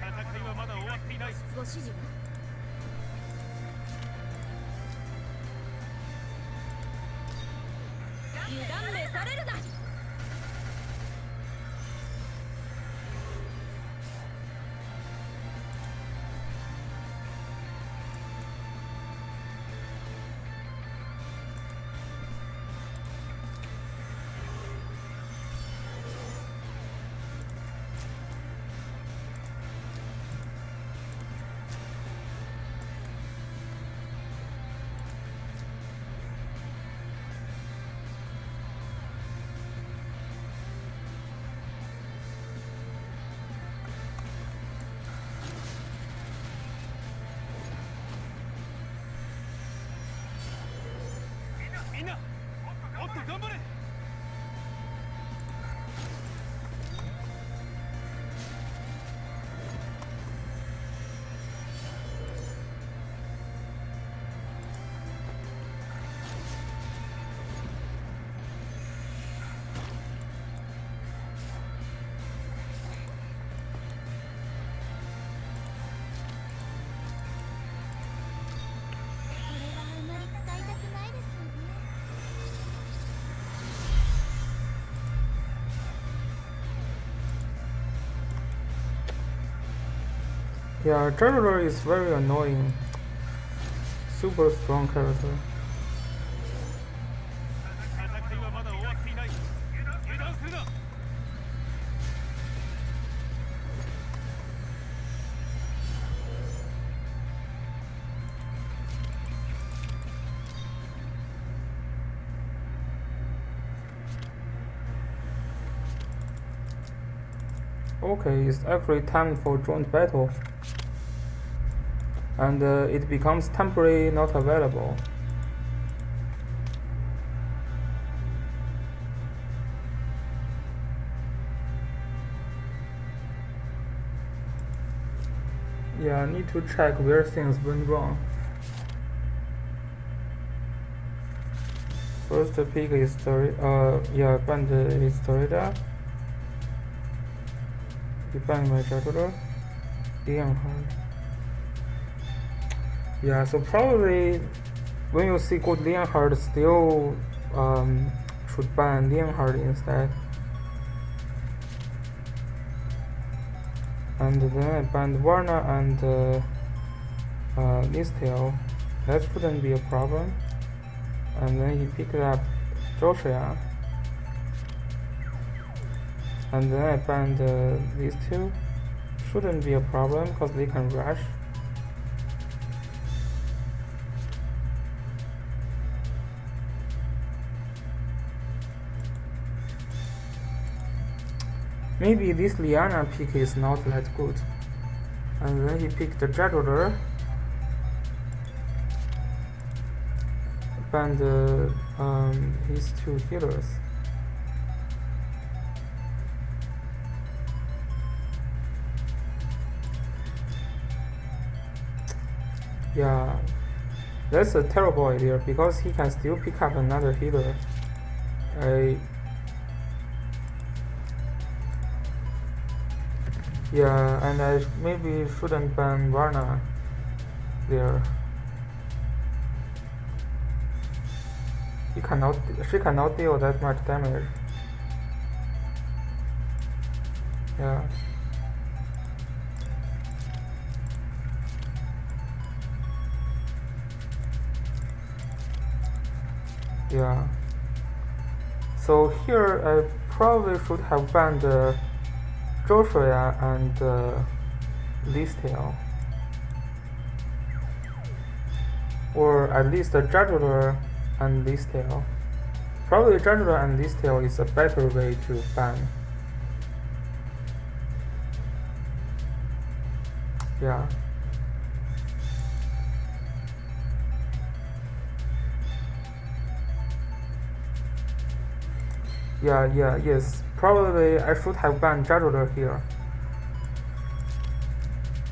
戦いはまだ終わっていない。ご指示は？油断めされるな。みんなもっと頑張れ。これはあまり使いたくないですよね。Yeah, Jagger is very annoying. Super strong character. 戦いはまだ終わっていない。油断するな。Okay, it's actually time for joint battle. And it becomes temporarily not available. Yeah, I need to check where things went wrong. First pick is banned is Torida. You ban my Jagger. Leonhard. Yeah, so probably when you see good Leonhard, still should ban Leonhard instead. And then I banned Warna and Listel. That shouldn't be a problem. And then he picked up Joshua. And then I banned these two. Shouldn't be a problem because they can rush. Maybe this Liana pick is not that good. And then he picked the Jaguar. Banned his two healers. Yeah, that's a terrible idea because he can still pick up another healer. Yeah, and I maybe shouldn't ban Varna there. She cannot deal that much damage. Yeah. Yeah. So here I probably should have banned Joshua and Listel. or at least a Jugular and this tail. Probably Jugular and this tail is a better way to ban. Yeah. Yes. Probably I should have banned Jugular here.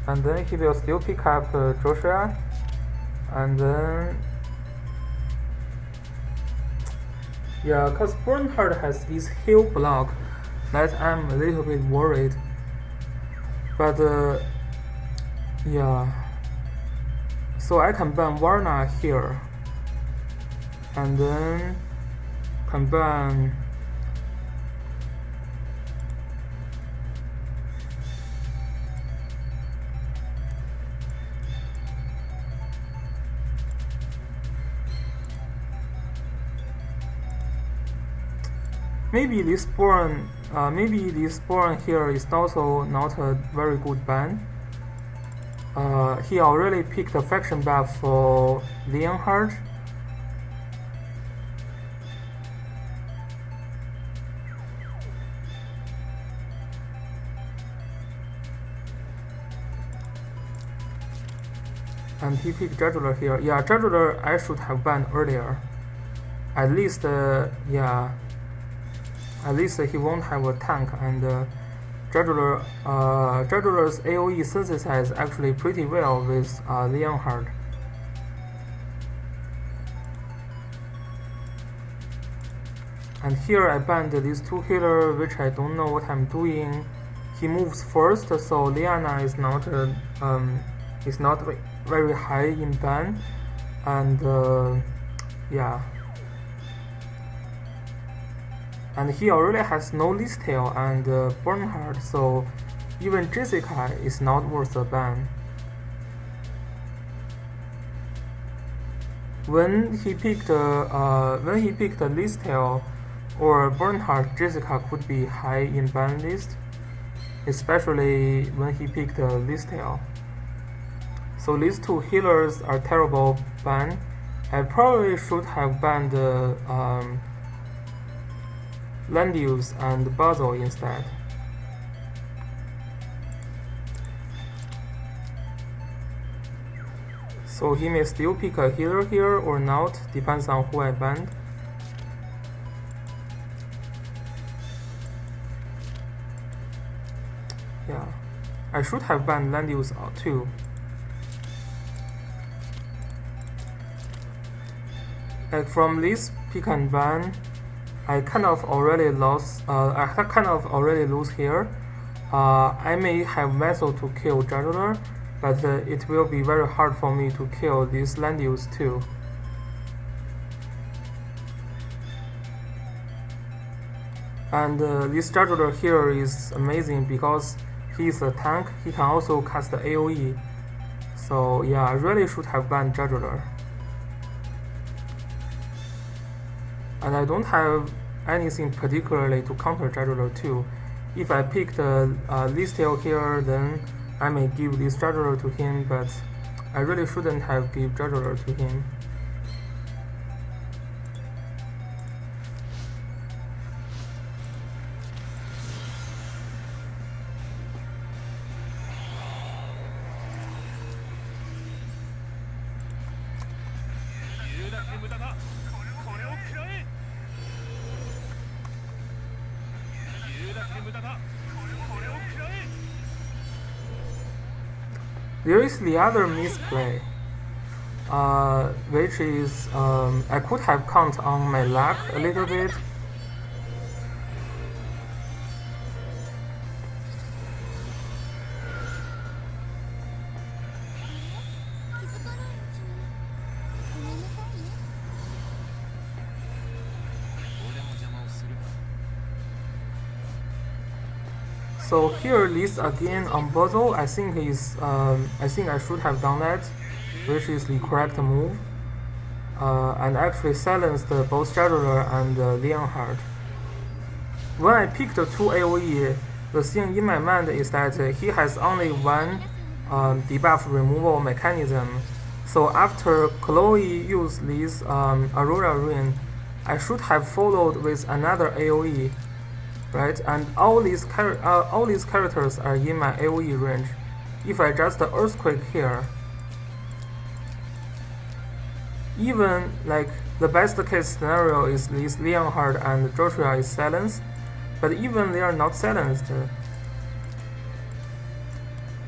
And then he will still pick up Joshua. And then... Yeah, because Bernhard has this heel block that I'm a little bit worried. But yeah. So I can ban Varna here. And then can ban maybe this Born here is also not a very good ban. He already picked a faction buff for Leonhard. And he picked Jugular here. Yeah, Jugular I should have banned earlier. At least, yeah. At least he won't have a tank, and Jugular's AoE synthesize actually pretty well with Leonhard. And here I banned these two healers, which I don't know what I'm doing. He moves first, so Liana is not very high in ban, and yeah. And he already has no List Tail and Bernhard, so even Jessica is not worth a ban. When he picked List Tail or Bernhard, Jessica could be high in ban list, especially when he picked List Tail. So these two healers are terrible ban. I probably should have banned Landius and Basil instead. So he may still pick a healer here or not, depends on who I banned. Yeah, I should have banned Landius too. Like from this pick and ban, I kind of already lose here. I may have method to kill Jugular, but it will be very hard for me to kill this Landius too. And this Jugular here is amazing because he's a tank. He can also cast the AoE. So yeah, I really should have banned Jugular. And I don't have anything particularly to counter Jugular too. If I pick the List Tail here, then I may give this Jugular to him, but I really shouldn't have give Jugular to him. There is the other misplay, which is I could have count on my luck a little bit. So here, list again on Basil. I think I should have done that, which is the correct move, and actually silenced both Jugular and Leonhard. When I picked two AoE, the thing in my mind is that he has only one debuff removal mechanism, So after Chloe used this Aurora Rain, I should have followed with another AoE, right? And all these characters are in my AoE range. If I just Earthquake here, even like the best case scenario is this Leonhard and Joshua is silenced, but even they are not silenced,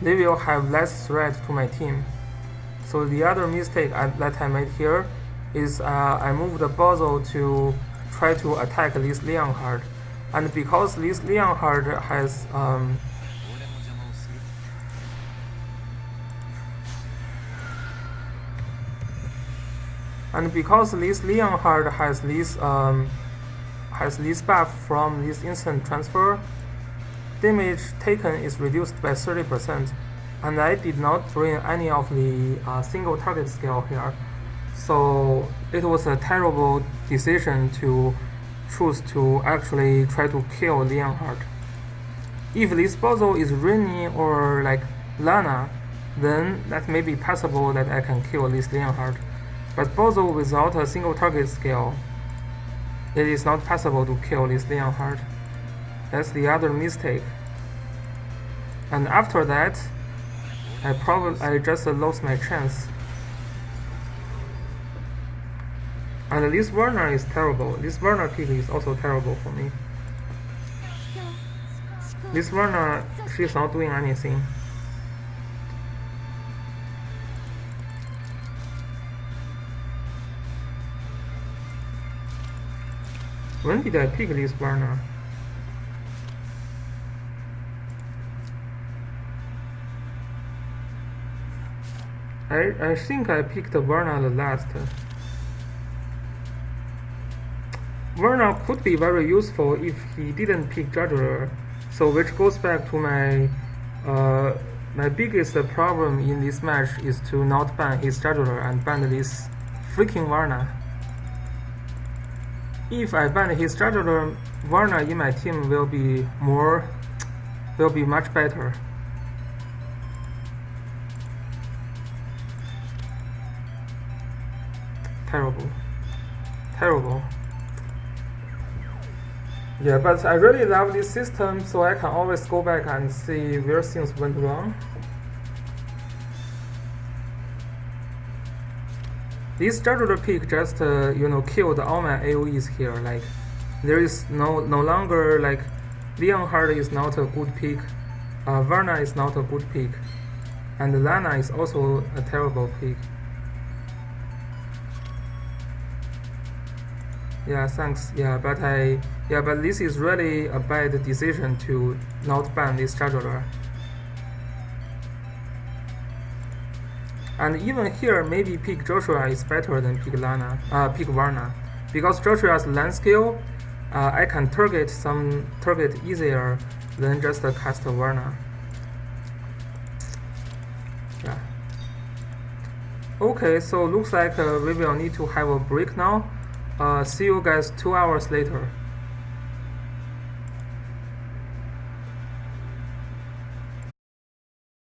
they will have less threat to my team. So the other mistake that I made here is I moved the Bozo to try to attack this Leonhard, and because this Leonhard has this buff from this instant transfer, damage taken is reduced by 30%, and I did not bring any of the single target skill here, so it was a terrible decision to choose to actually try to kill Leonhard. If this Bozo is Rini or like Lana, then that may be possible that I can kill this Leonhard. But Bozo without a single target skill, it is not possible to kill this Leonhard. That's the other mistake. And after that, I just lost my chance. And this Werner is terrible. This Werner pick is also terrible for me. This Werner, she's not doing anything. When did I pick this Werner? I think I picked Werner the last. Werner could be very useful if he didn't pick Juggler, so which goes back to my my biggest problem in this match is to not ban his Juggler and ban this freaking Werner. If I ban his Juggler, Werner in my team will be much better. Terrible. Yeah, but I really love this system, so I can always go back and see where things went wrong. This Juggler pick just killed all my AoEs here. Like there is no longer like Leonhard is not a good pick, Varna is not a good pick, and Lana is also a terrible pick. Yeah, thanks. Yeah, but this is really a bad decision to not ban this Juggler. And even here, maybe pick Joshua is better than pick Varna, because Joshua's land skill, I can target easier than just cast Varna. Yeah. Okay, so looks like we will need to have a break now. See you guys 2 hours later.